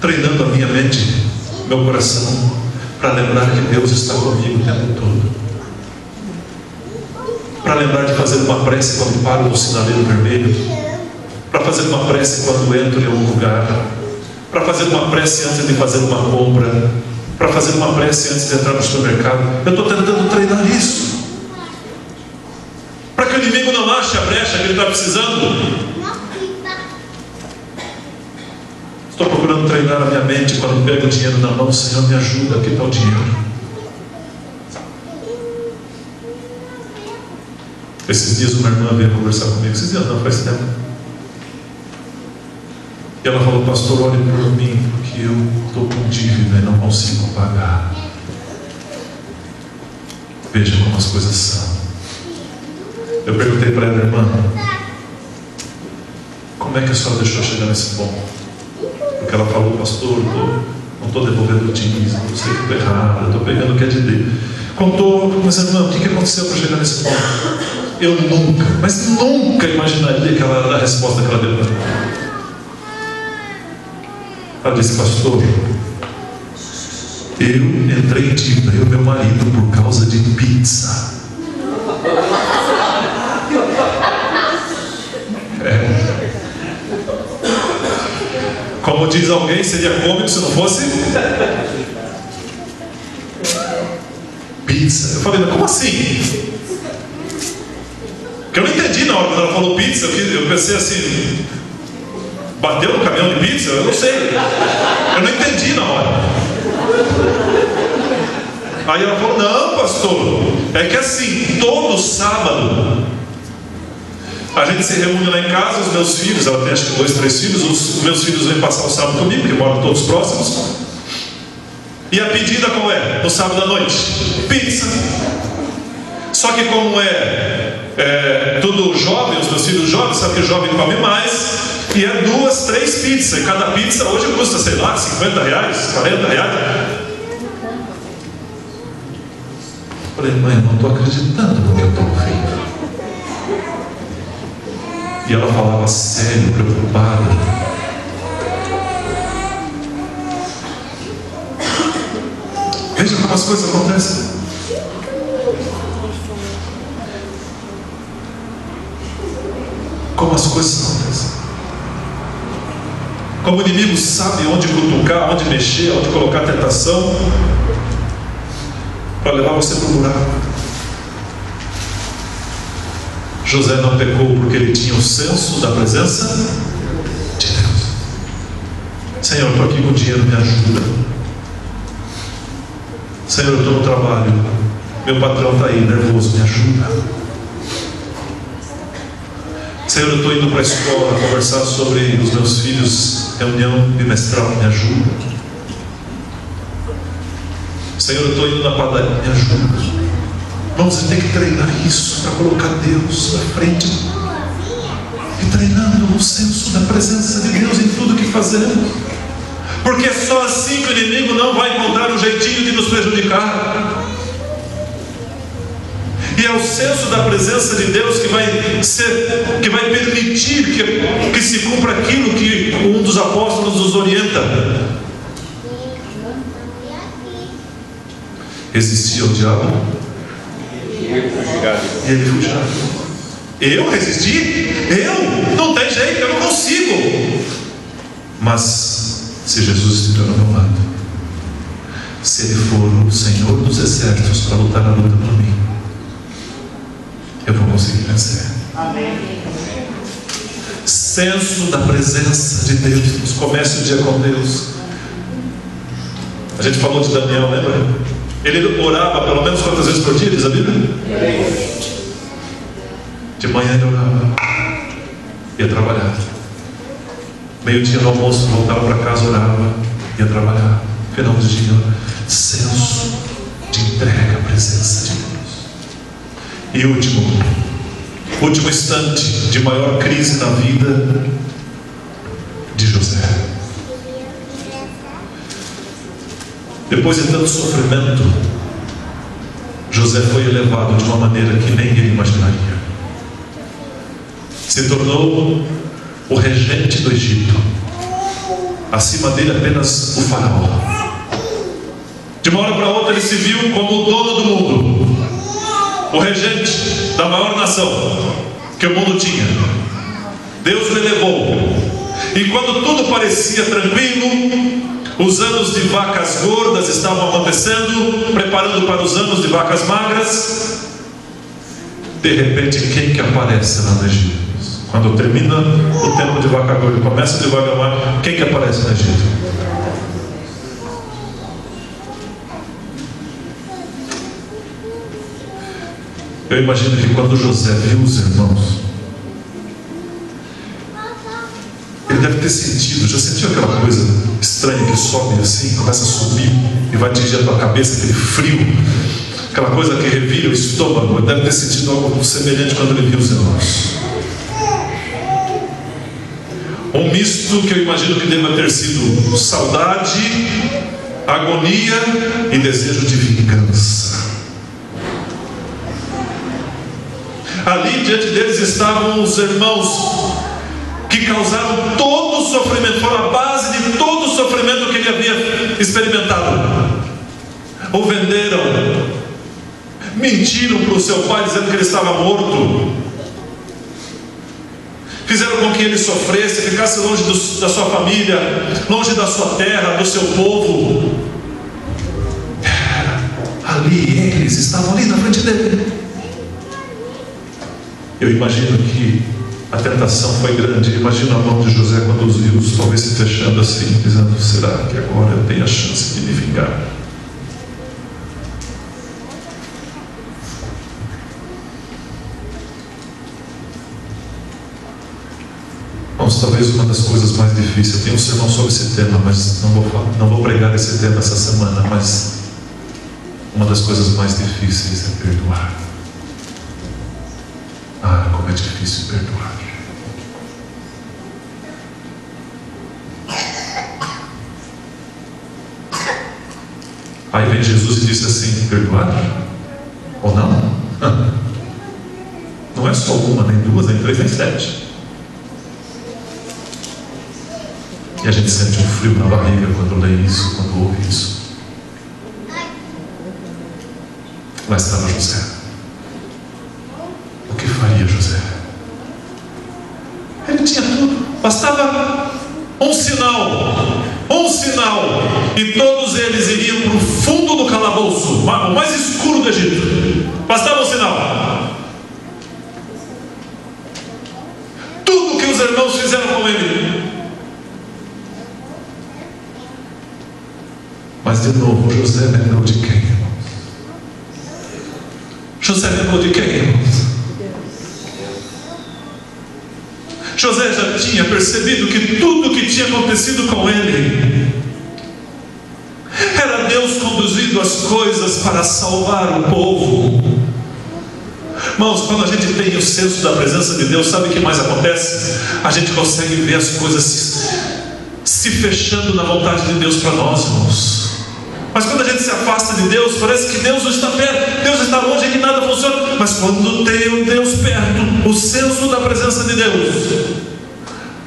treinando a minha mente, meu coração, para lembrar que Deus está comigo o tempo todo. Para lembrar de fazer uma prece quando paro no sinaleiro vermelho, para fazer uma prece quando entro em algum lugar, para fazer uma prece antes de fazer uma compra, para fazer uma prece antes de entrar no supermercado. Eu estou tentando treinar isso, para que o inimigo não ache a brecha que ele está precisando. Estou procurando treinar a minha mente quando pego o dinheiro na mão. Senhor, me ajuda, aqui está o dinheiro. Esses dias uma irmã veio conversar comigo. Esses dias não, faz tempo. E ela falou: pastor, olhe por mim, porque eu estou com dívida e não consigo pagar. Veja como as coisas são. Eu perguntei para ela: irmã, como é que a senhora deixou chegar nesse ponto? Porque ela falou: pastor, não estou devolvendo o dízimo, não sei que estou errado, eu estou pegando o que é de Deus. Contou, mas irmã, o que aconteceu para chegar nesse ponto? Eu nunca imaginaria que ela era a resposta que ela deu para mim. Ela disse: pastor, eu entrei em dívida, eu e meu marido, por causa de pizza. Como diz alguém, seria cômico se não fosse pizza. Eu falei: mas como assim? Porque eu não entendi na hora quando ela falou pizza. Eu pensei assim: bateu no caminhão de pizza? Eu não sei. Eu não entendi na hora. Aí ela falou: não, pastor, é que assim, todo sábado a gente se reúne lá em casa, os meus filhos, ela tem acho que 2, 3 filhos, os meus filhos vêm passar o sábado comigo, porque moram todos próximos. E a pedida qual é? No sábado à noite? Pizza. Só que como tudo jovem, os meus filhos jovens, sabe que o jovem come mais, e é 2, 3 pizzas, e cada pizza hoje custa, sei lá, R$50, R$40. Falei: mãe, eu não estou acreditando no que eu estou ouvindo. E ela falava sério, preocupada. Veja como as coisas acontecem. Como as coisas acontecem. Como o inimigo sabe onde cutucar, onde mexer, onde colocar a tentação, para levar você para o buraco. José não pecou porque ele tinha o senso da presença de Deus. Senhor, eu estou aqui com dinheiro, me ajuda. Senhor, eu estou no trabalho, meu patrão está aí nervoso, me ajuda. Senhor, eu estou indo para a escola conversar sobre os meus filhos, reunião bimestral, me ajuda. Senhor, eu estou indo na padaria, me ajuda. Irmãos, você tem que treinar isso para colocar Deus na frente e treinando o senso da presença de Deus em tudo que fazemos, porque é só assim que o inimigo não vai encontrar um jeitinho de nos prejudicar. E é o senso da presença de Deus que vai permitir que se cumpra aquilo que um dos apóstolos nos orienta: resistir ao diabo e ele fugirá. Eu resisti? Eu? Não tem jeito, eu não consigo. Mas se Jesus estiver ao meu lado, se Ele for o Senhor dos exércitos para lutar a luta por mim, eu vou conseguir vencer. Amém. Senso da presença de Deus. Comece o dia com Deus. A gente falou de Daniel, lembra? Ele orava pelo menos quantas vezes por dia, diz a Bíblia? De manhã ele orava, ia trabalhar, meio-dia no almoço, voltava para casa, orava, ia trabalhar. Final do dia, senso de entrega à presença de Deus. E último instante de maior crise na vida de José. Depois de tanto sofrimento, José foi elevado de uma maneira que nem ele imaginaria. Se tornou o regente do Egito. Acima dele apenas o faraó. De uma hora para outra ele se viu como o dono do mundo, o regente da maior nação que o mundo tinha. Deus o elevou. E quando tudo parecia tranquilo, os anos de vacas gordas estavam acontecendo, preparando para os anos de vacas magras. De repente, quem que aparece lá no Egito? Quando termina o tempo de vaca gorda, começa de vaca magra, quem que aparece no Egito? Eu imagino que quando José viu os irmãos, ele deve ter sentido, já sentiu aquela coisa estranha que sobe assim, começa a subir e vai atingir a tua cabeça, aquele frio, aquela coisa que revira o estômago. Ele deve ter sentido algo semelhante quando ele viu os irmãos. Um misto que eu imagino que deva ter sido saudade, agonia e desejo de vingança. Ali diante deles estavam os irmãos que causaram todo o sofrimento, foram a base de todo o sofrimento que ele havia experimentado. O venderam, mentiram para o seu pai dizendo que ele estava morto, fizeram com que ele sofresse, ficasse longe da sua família, longe da sua terra, do seu povo. Ali eles estavam ali na frente dele. Eu imagino que a tentação foi grande. Imagino a mão de José quando os viu, talvez se fechando assim, dizendo: será que agora eu tenho a chance de me vingar? Vamos, talvez uma das coisas mais difíceis, eu tenho um sermão sobre esse tema, mas não vou pregar esse tema essa semana, mas uma das coisas mais difíceis é perdoar. Ah, como é difícil perdoar. Aí vem Jesus e disse assim: perdoar? Ou não? Não é só uma, nem duas, nem três, nem sete. E a gente sente um frio na barriga quando lê isso, quando ouve isso. Lá estava José. O que faria José? Ele tinha tudo. Bastava um sinal, e todos eles iriam para o fundo do calabouço, o mais escuro do Egito. Bastava um sinal. Tudo que os irmãos fizeram com ele. Mas de novo José lembrou de quem, irmãos? José lembrou de quem, irmãos? José já tinha percebido que tudo o que tinha acontecido com ele era Deus conduzindo as coisas para salvar o povo. Irmãos, quando a gente tem o senso da presença de Deus, sabe o que mais acontece? A gente consegue ver as coisas se fechando na vontade de Deus para nós, irmãos. Mas quando a gente se afasta de Deus, parece que Deus não está perto, Deus está longe e que nada funciona. Mas quando tem o Deus perto, o senso da presença de Deus,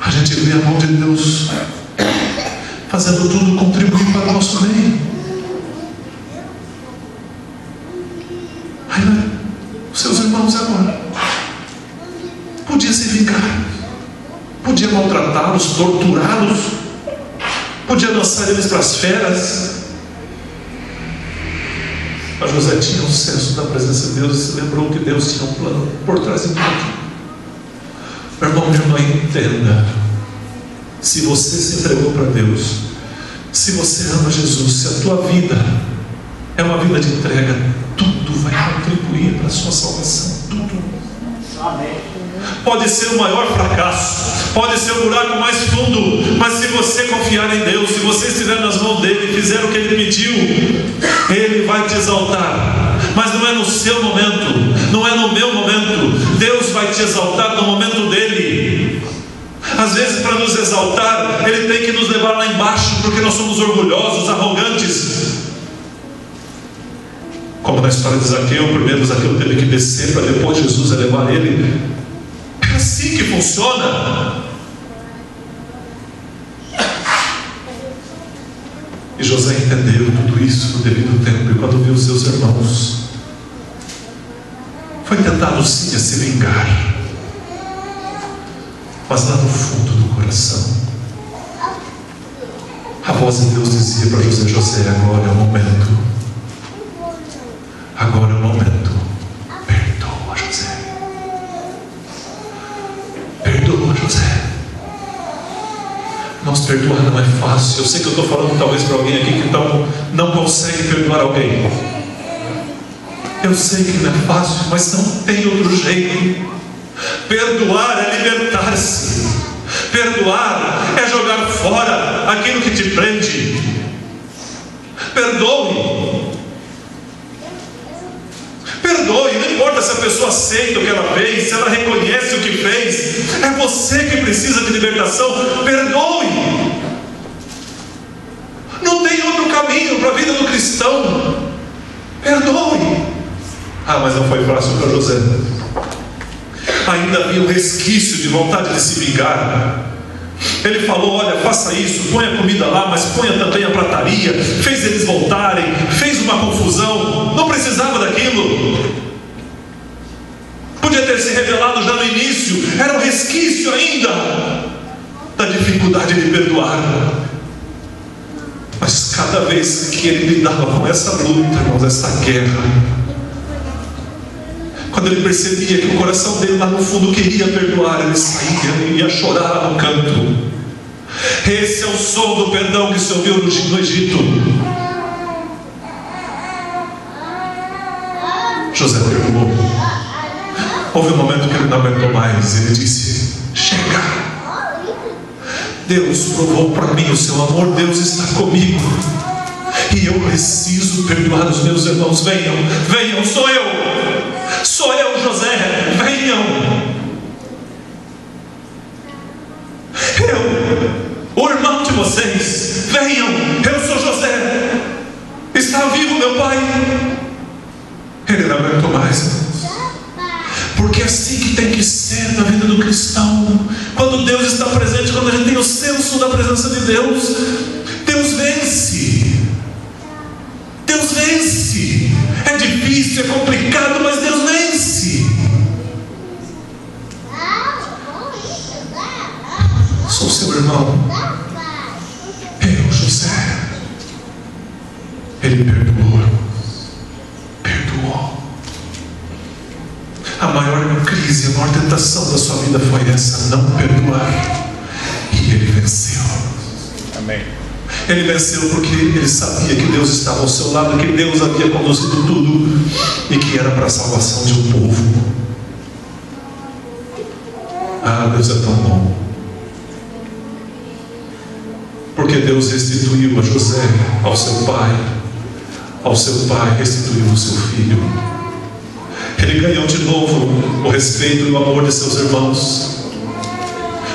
a gente vê a mão de Deus fazendo tudo contribuir para o nosso bem. Aí, os seus irmãos agora podia se vingar, podia maltratá-los, torturá-los, podia lançar eles para as feras. Mas José tinha um senso da presença de Deus e se lembrou que Deus tinha um plano por trás de tudo. Meu irmão, minha irmã, entenda: se você se entregou para Deus, se você ama Jesus, se a tua vida é uma vida de entrega, tudo vai contribuir para a sua salvação. Tudo. Pode ser o maior fracasso, pode ser o buraco mais fundo, mas se você confiar em Deus, se você estiver nas mãos dele e fizer o que ele pediu, ele vai te exaltar. Mas não é no seu momento, não é no meu momento. Deus vai te exaltar no momento dele. Às vezes, para nos exaltar, ele tem que nos levar lá embaixo, porque nós somos orgulhosos, arrogantes. Como na história de Zaqueu, primeiro Zaqueu teve que descer para depois Jesus elevar ele. É assim que funciona. E José entendeu tudo isso no devido tempo, e quando viu seus irmãos, foi tentado sim a se vingar, mas lá no fundo do coração, a voz de Deus dizia para José: José, agora é o momento, agora é o momento, perdoa José, perdoa José. Nós perdoar não é fácil. Eu sei que eu estou falando talvez para alguém aqui que não consegue perdoar alguém. Eu sei que não é fácil, mas não tem outro jeito. Perdoar é libertar-se. Perdoar é jogar fora aquilo que te prende. Perdoe. Perdoe, não importa se a pessoa aceita o que ela fez, se ela reconhece o que fez, é você que precisa de libertação. Perdoe. Não tem outro caminho para a vida do cristão. Perdoe. Ah, mas não foi fácil para José. Ainda havia um resquício de vontade de se vingar. Ele falou: olha, faça isso, põe a comida lá, mas ponha também a prataria. Fez eles voltarem, fez uma confusão. Não precisava daquilo. Podia ter se revelado já no início. Era um resquício ainda da dificuldade de perdoar. Mas cada vez que ele lidava com essa luta, irmãos, essa guerra, quando ele percebia que o coração dele lá no fundo queria perdoar, ele saía e ia chorar no canto. Esse é o som do perdão que se ouviu no Egito. José perdoou. Houve um momento que ele não aguentou mais. Ele disse: chega. Deus provou para mim o seu amor. Deus está comigo, e eu preciso perdoar os meus irmãos. Venham, venham, sou eu, José, venham. O irmão de vocês, venham. Eu sou José. Está vivo meu pai. Ele não aguentou mais. Porque é assim que tem que ser na vida do cristão. Quando Deus está presente, quando a gente tem o senso da presença de Deus, Deus vence. Deus vence. É difícil, é complicado, mas Deus vence. Sou seu irmão. Eu, José. Ele perdoou. A maior crise, a maior tentação da sua vida foi essa: não perdoar. E ele venceu. Amém. Ele venceu porque ele sabia que Deus estava ao seu lado, que Deus havia conduzido tudo e que era para a salvação de um povo. Ah, Deus é tão bom. Porque Deus restituiu a José ao seu pai. Ao seu pai restituiu o seu filho. Ele ganhou de novo o respeito e o amor de seus irmãos.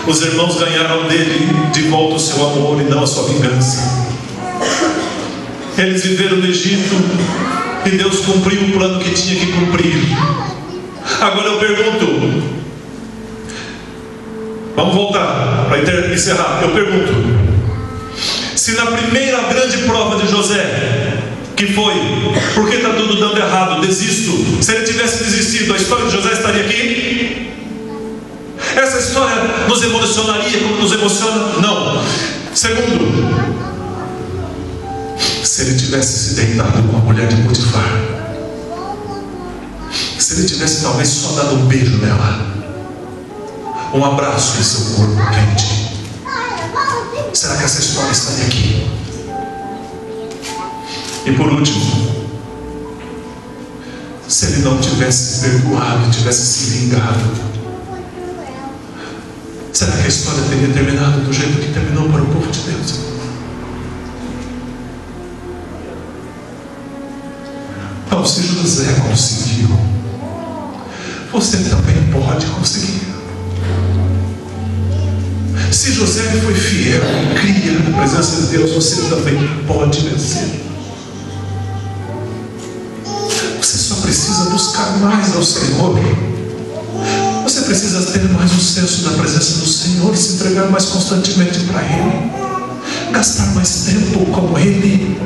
Os irmãos ganharam dele de volta o seu amor e não a sua vingança. Eles viveram no Egito e Deus cumpriu o plano que tinha que cumprir. Agora eu pergunto, vamos voltar para encerrar. Eu pergunto: se na primeira grande prova de José, que foi, porque está tudo dando errado, desisto, se ele tivesse desistido, a história de José estaria aqui? Essa história nos emocionaria como nos emociona? Não. Segundo, se ele tivesse se deitado com a mulher de Potifar, se ele tivesse talvez só dado um beijo nela, um abraço em seu corpo quente, será que essa história estaria aqui? E por último, se ele não tivesse perdoado, tivesse se vingado, será que a história teria terminado do jeito que terminou para o povo de Deus? Então, se José conseguiu, você também pode conseguir. Se José foi fiel e cria na presença de Deus, você também pode vencer. Você só precisa buscar mais ao Senhor. Você precisa ter mais um senso da presença do Senhor, se entregar mais constantemente para Ele, gastar mais tempo com Ele,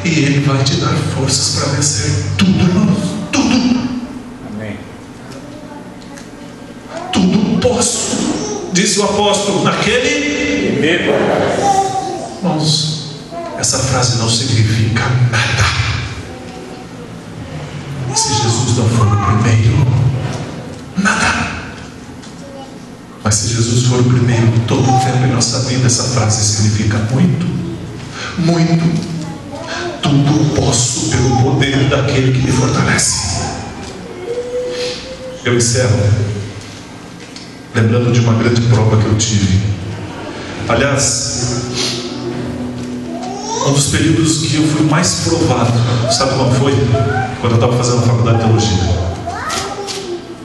e Ele vai te dar forças para vencer tudo, irmãos, tudo. Amém. Tudo posso, disse o apóstolo, naquele. Irmãos, essa frase não significa nada se Jesus não for o primeiro. Nada. Mas se Jesus for o primeiro todo o tempo em nossa vida, essa frase significa muito. Muito. Tudo posso pelo poder daquele que me fortalece. Eu encerro lembrando de uma grande prova que eu tive. Aliás, um dos períodos que eu fui mais provado, sabe quando foi? Quando eu estava fazendo a faculdade de teologia.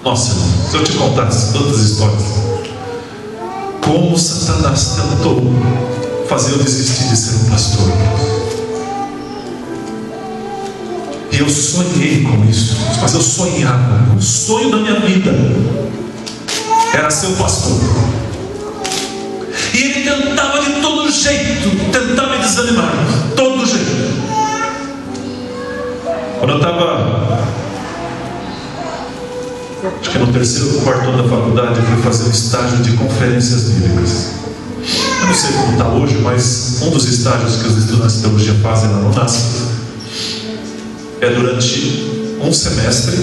Nossa, se eu te contasse todas as histórias, como Satanás tentou fazer eu desistir de ser um pastor. E eu sonhei com isso, mas eu sonhava, um sonho da minha vida era ser um pastor. E ele tentava de todo jeito, tentava me desanimar, de todo jeito. Quando eu estava, acho que no terceiro ou quarto ano da faculdade, eu fui fazer um estágio de conferências bíblicas. Eu não sei como está hoje, mas um dos estágios que os estudantes de teologia fazem lá no NASP é durante um semestre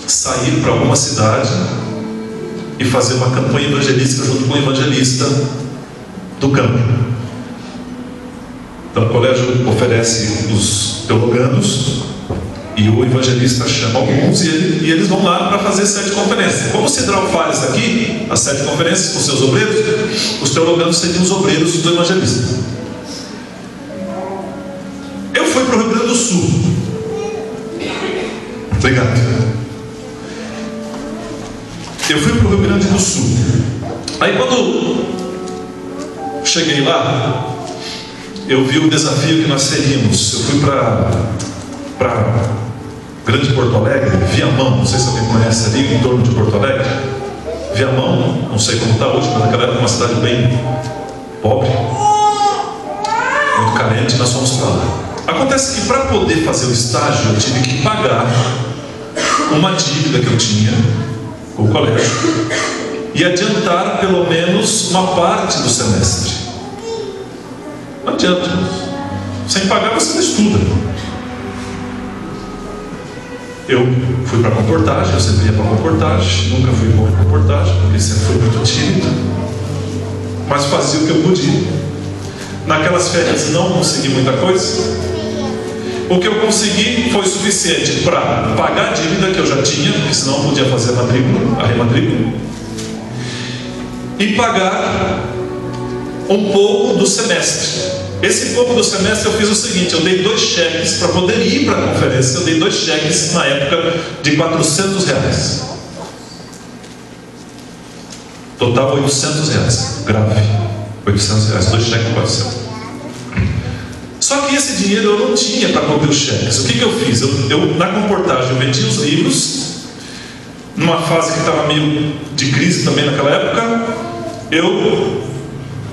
sair para alguma cidade e fazer uma campanha evangelística junto com o evangelista do campo. Então o colégio oferece os teologanos e o evangelista chama alguns e eles vão lá para fazer 7 conferências. Como o Cidral faz aqui, as 7 conferências com seus obreiros, os teologanos seriam os obreiros do evangelista. Eu fui para o Rio Grande do Sul. Obrigado. Eu fui para o Rio Grande do Sul. Aí quando cheguei lá, eu vi o desafio que nós teríamos. Eu fui para Grande Porto Alegre, Viamão, não sei se alguém conhece ali, em torno de Porto Alegre. Viamão, não sei como está hoje, mas naquela época uma cidade bem pobre, muito carente, nós fomos para lá. Acontece que para poder fazer o estágio eu tive que pagar uma dívida que eu tinha com o colégio e adiantar pelo menos uma parte do semestre. Não adianta, sem pagar você não estuda. Eu fui para a comportagem, eu sempre ia para a comportagem, nunca fui bom em comportagem, porque sempre fui muito tímido, mas fazia o que eu podia. Naquelas férias não consegui muita coisa. O que eu consegui foi suficiente para pagar a dívida que eu já tinha, porque senão eu podia fazer a rematrícula, e pagar um pouco do semestre. Esse pouco do semestre eu fiz o seguinte: eu dei 2 cheques para poder ir para a conferência. Eu dei 2 cheques na época de R$400. Total R$800, grave, R$800, 2 cheques de 400. Só que esse dinheiro eu não tinha para cobrir os cheques. O que eu fiz? Eu na comportagem eu vendi os livros, numa fase que estava meio de crise também naquela época. Eu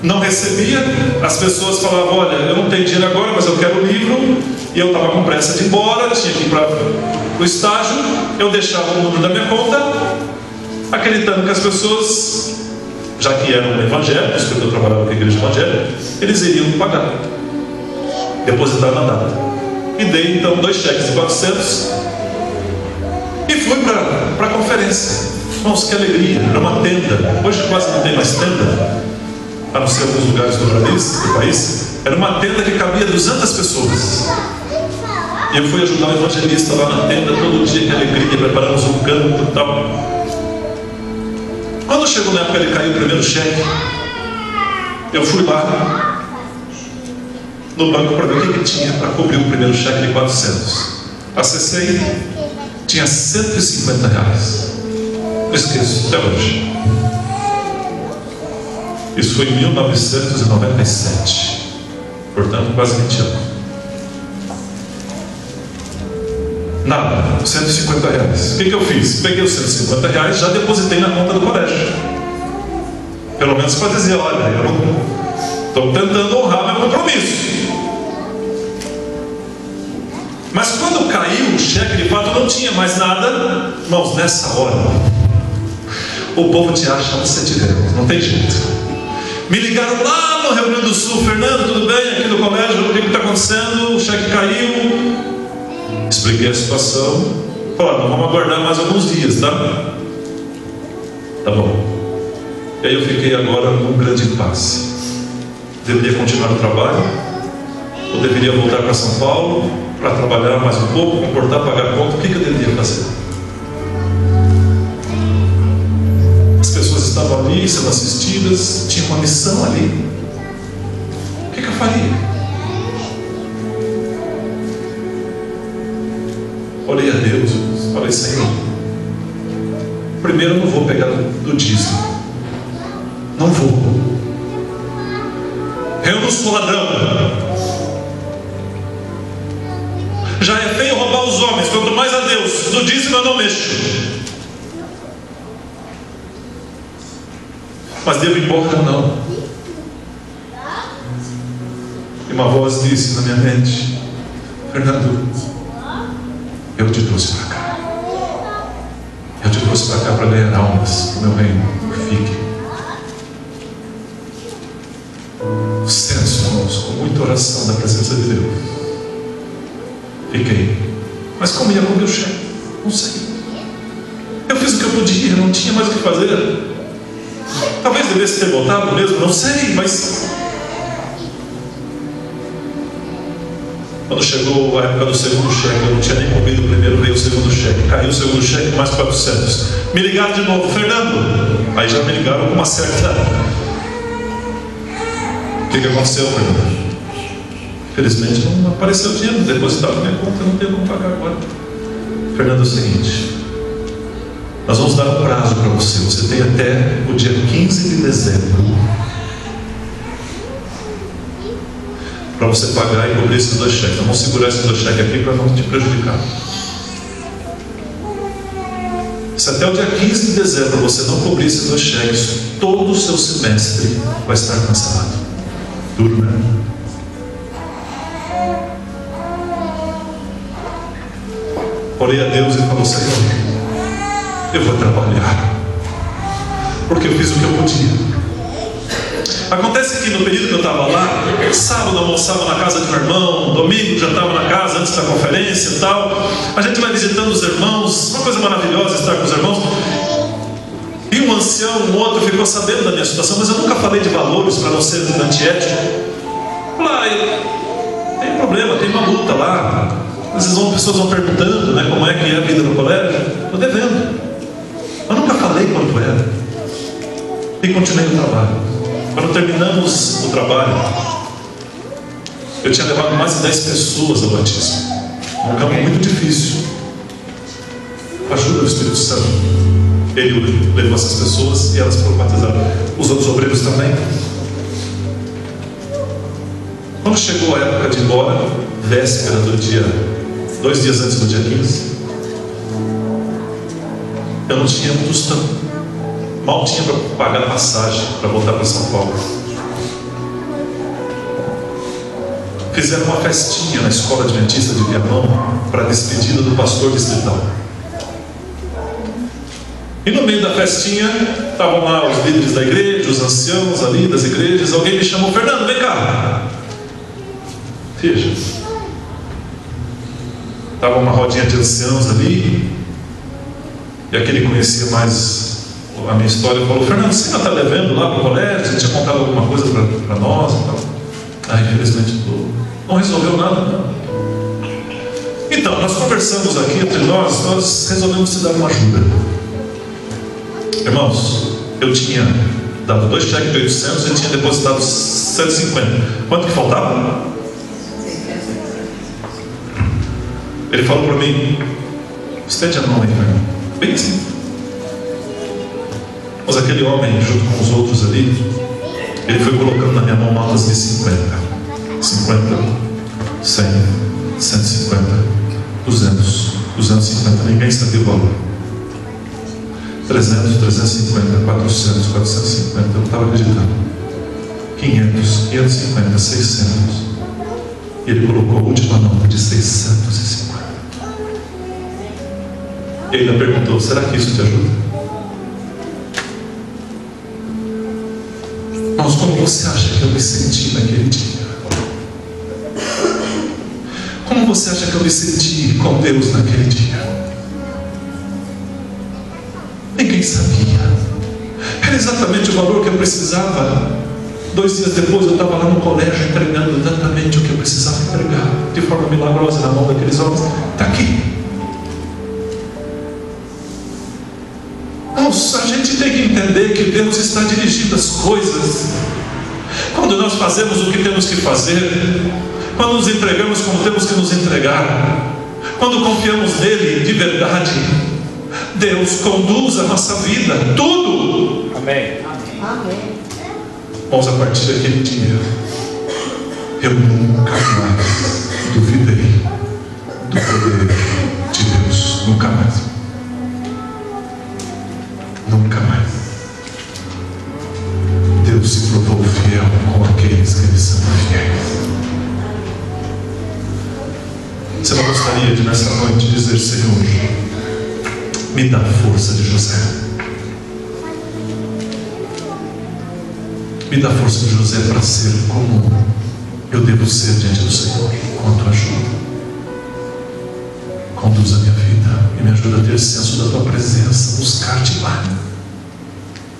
não recebia, as pessoas falavam: olha, eu não tenho dinheiro agora, mas eu quero o livro. E eu estava com pressa de ir embora, tinha que ir para o estágio. Eu deixava o número da minha conta, acreditando que as pessoas, já que eram evangélicos, porque eu trabalhava com a igreja evangélica, eles iriam pagar, depositar na data. E dei então 2 cheques de 400 e fui para a conferência. Nossa, que alegria! Era uma tenda. Hoje quase não tem mais tenda, a não ser alguns lugares do país. Era uma tenda que cabia 200 pessoas. E eu fui ajudar o evangelista lá na tenda, todo dia, que alegria, preparamos um canto e tal. Quando chegou na época ele caiu o primeiro cheque, eu fui lá no banco para ver o que tinha para cobrir o primeiro cheque de 400. Acessei, tinha 150 reais. Não esqueço, até hoje. Isso foi em 1997. Portanto, quase 20 anos. Nada, 150 reais. O que eu fiz? Peguei os 150 reais, já depositei na conta do colégio. Pelo menos para dizer, olha, eu não estou tentando honrar meu compromisso. Mas quando caiu o cheque, de fato não tinha mais nada. Irmãos, nessa hora, o povo te acha onde você estiver, não tem jeito. Me ligaram lá no Rio Grande do Sul: Fernando, tudo bem? Aqui do colégio, o que está acontecendo? O cheque caiu. Expliquei a situação. Falaram: vamos aguardar mais alguns dias, tá? Tá bom. E aí eu fiquei agora num grande impasse. Deveria continuar o trabalho, ou deveria voltar para São Paulo para trabalhar mais um pouco, comportar, pagar a conta? O que eu deveria fazer? As pessoas estavam ali sendo assistidas, tinha uma missão ali. O que eu faria? Orei a Deus, falei: Senhor, primeiro eu não vou pegar do dízimo, não vou. Eu não sou ladrão. Já é feio roubar os homens, quanto mais a Deus. Do dízimo eu não mexo. Mas devo ir embora? Não. E uma voz disse na minha mente: Fernando, eu te trouxe para cá. Eu te trouxe para cá para ganhar almas para o meu reino. Fique. Senso, irmãos, com muita oração da presença de Deus. Fiquei. Mas como ia cobrir o cheque? Não sei. Eu fiz o que eu podia, não tinha mais o que fazer. Talvez devesse ter voltado mesmo, não sei, mas quando chegou a época do segundo cheque, eu não tinha nem cobrido o primeiro, veio o segundo cheque. Caiu o segundo cheque, mais 400. Me ligaram de novo: Fernando. Aí já me ligaram com uma certa... O que aconteceu, Fernando? Infelizmente não apareceu dinheiro, depositado na minha conta, não tenho como pagar agora. Fernando, é o seguinte: nós vamos dar um prazo para você. Você tem até o dia 15 de dezembro para você pagar e cobrir esses 2 cheques. Nós vamos segurar esses 2 cheques aqui para não te prejudicar. Se até o dia 15 de dezembro você não cobrir esses 2 cheques, todo o seu semestre vai estar cancelado. Duro, né? Orei a Deus e falou: Senhor, eu vou trabalhar, porque eu fiz o que eu podia. Acontece que no período que eu estava lá, sábado almoçava na casa de um irmão, domingo já estava na casa antes da conferência e tal. A gente vai visitando os irmãos, uma coisa maravilhosa estar com os irmãos. E um ancião, um outro, ficou sabendo da minha situação, mas eu nunca falei de valores para não ser antiético. Lá, tem problema, tem uma luta lá. Às vezes as pessoas vão perguntando, né, como é que é a vida no colégio. Estou devendo. Eu nunca falei quanto era. E continuei o trabalho. Quando terminamos o trabalho, eu tinha levado mais de 10 pessoas ao batismo. Um campo muito difícil. Com a ajuda do Espírito Santo, ele levou essas pessoas e elas foram batizadas. Os outros obreiros também. Quando chegou a época de ir embora, véspera do dia, 2 dias antes do dia 15, eu não tinha tostão, mal tinha para pagar a passagem para voltar para São Paulo. Fizeram uma festinha na escola adventista de Viamão para a despedida do pastor distrital. E no meio da festinha estavam lá os líderes da igreja, os anciãos ali das igrejas. Alguém me chamou: Fernando, vem cá. Veja, estava uma rodinha de anciãos ali, e aquele que conhecia mais a minha história falou: Fernando, você ainda está devendo lá para o colégio? Você tinha contado alguma coisa para nós? Então, infelizmente não resolveu nada, não. Então, nós conversamos aqui entre nós resolvemos te dar uma ajuda. Irmãos, eu tinha dado 2 cheques de 800 e tinha depositado 150. Quanto que faltava? Ele falou para mim: estende a mão aí, irmão. Bem assim. Mas aquele homem, junto com os outros ali, ele foi colocando na minha mão notas de 50, 100, 150, 200, 250, ninguém sabia o valor. 300, 350, 400, 450, eu não estava acreditando. 500, 550, 600. E ele colocou a última nota de 650. E ainda perguntou: será que isso te ajuda? Mas como você acha que eu me senti naquele dia? Como você acha que eu me senti com Deus naquele dia? Ninguém sabia. Era exatamente o valor que eu precisava. 2 dias depois eu estava lá no colégio entregando exatamente o que eu precisava entregar, de forma milagrosa, na mão daqueles homens. Está aqui. A gente tem que entender que Deus está dirigindo as coisas. Quando nós fazemos o que temos que fazer, quando nos entregamos como temos que nos entregar, quando confiamos nele de verdade, Deus conduz a nossa vida, tudo. Amém. Amém. Irmãos, a partir daquele dia, eu nunca mais duvidei do poder de Deus. Nunca mais. Nunca mais. Deus se provou fiel com aqueles que lhe são fiéis. Você não gostaria de nessa noite dizer: Senhor, me dá a força de José, me dá a força de José para ser como eu devo ser diante do Senhor, com a tua ajuda. Conduz a minha vida e me ajuda a ter senso da tua presença, buscar-te lá.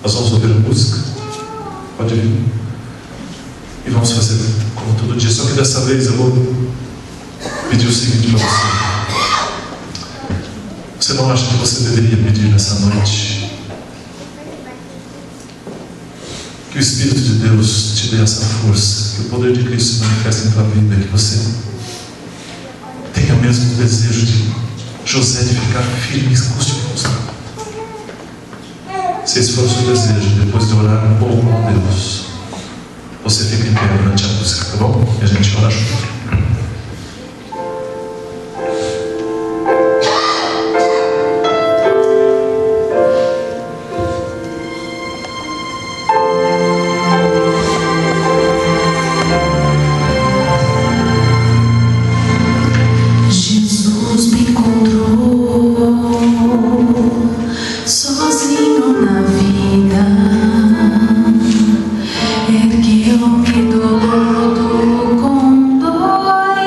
Nós vamos ouvir a música, pode vir, e vamos fazer como todo dia. Só que dessa vez eu vou pedir o seguinte para você: você não acha que você deveria pedir nessa noite que o Espírito de Deus te dê essa força, que o poder de Cristo se manifeste em tua vida, que você tenha o mesmo desejo de José, de ficar firme, custe que custar? Se esse for o seu desejo, depois de orar um pouco com Deus, você fica em pé durante a música, tá bom? E a gente ora junto. Ergueu-me do lodo com dor.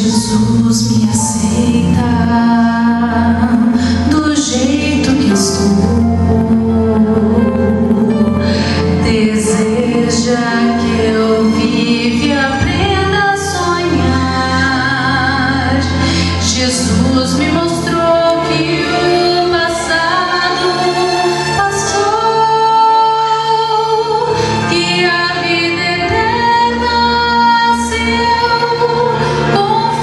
Jesus me aceita do jeito que estou. Deseja que eu viva e aprenda a sonhar. Jesus me mostrou que o passado passou, que a vida eterna se eu confiar.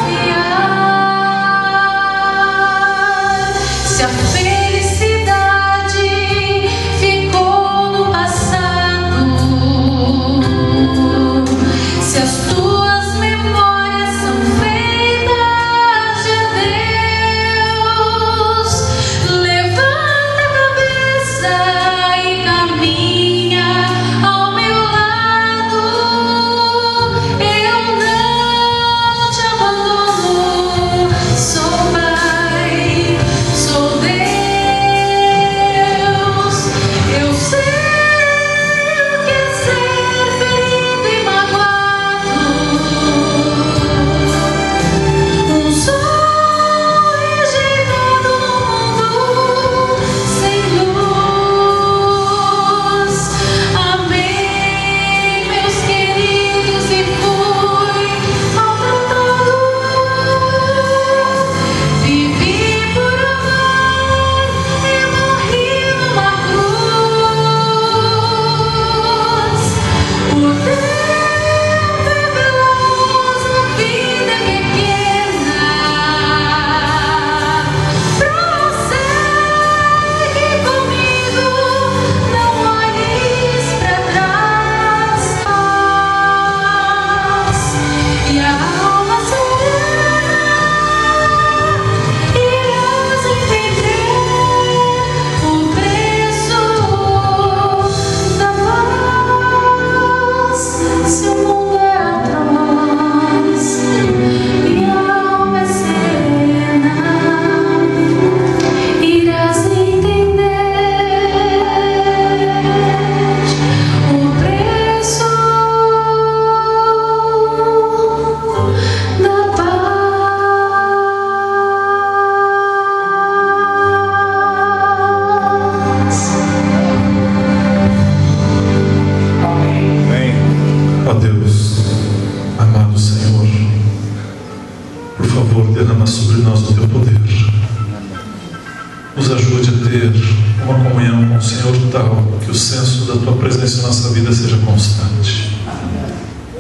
Se a felicidade ficou no passado, se as tuas memórias são feitas de Deus, levanta a cabeça e caminha ao meu lado. Eu não te abandono, sou Pai, sou Deus. Eu sei o que é ser ferido e magoado, um sol rejeitado no mundo sem luz. Amei, meus queridos, e fui maltratado. Vivi por amar e morri numa cruz. O tempo é veloz, a vida é pequena. Pra você que comigo não olhes pra trás. E a alma serena irás entender o preço da paz. Se o mundo é atroz, minha alma é serena, irás entender o preço da paz. Amém. Ó Deus, amado Senhor, por favor, derrama sobre nós o teu poder. Nos ajude a ter uma comunhão com o Senhor tal que o senso da tua presença em nossa vida seja constante.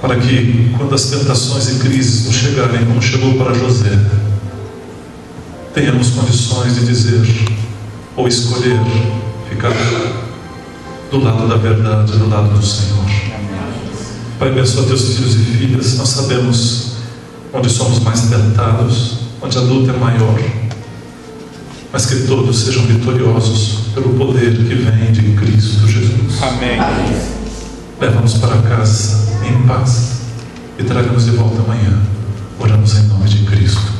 Para que, quando as tentações e crises nos chegarem, como chegou para José, tenhamos condições de dizer ou escolher ficar do lado da verdade, do lado do Senhor. Pai, abençoa teus filhos e filhas. Nós sabemos onde somos mais tentados, onde a luta é maior, mas que todos sejam vitoriosos pelo poder que vem de Cristo Jesus. Amém. Leva-nos para casa em paz e traga-nos de volta amanhã. Oramos em nome de Cristo.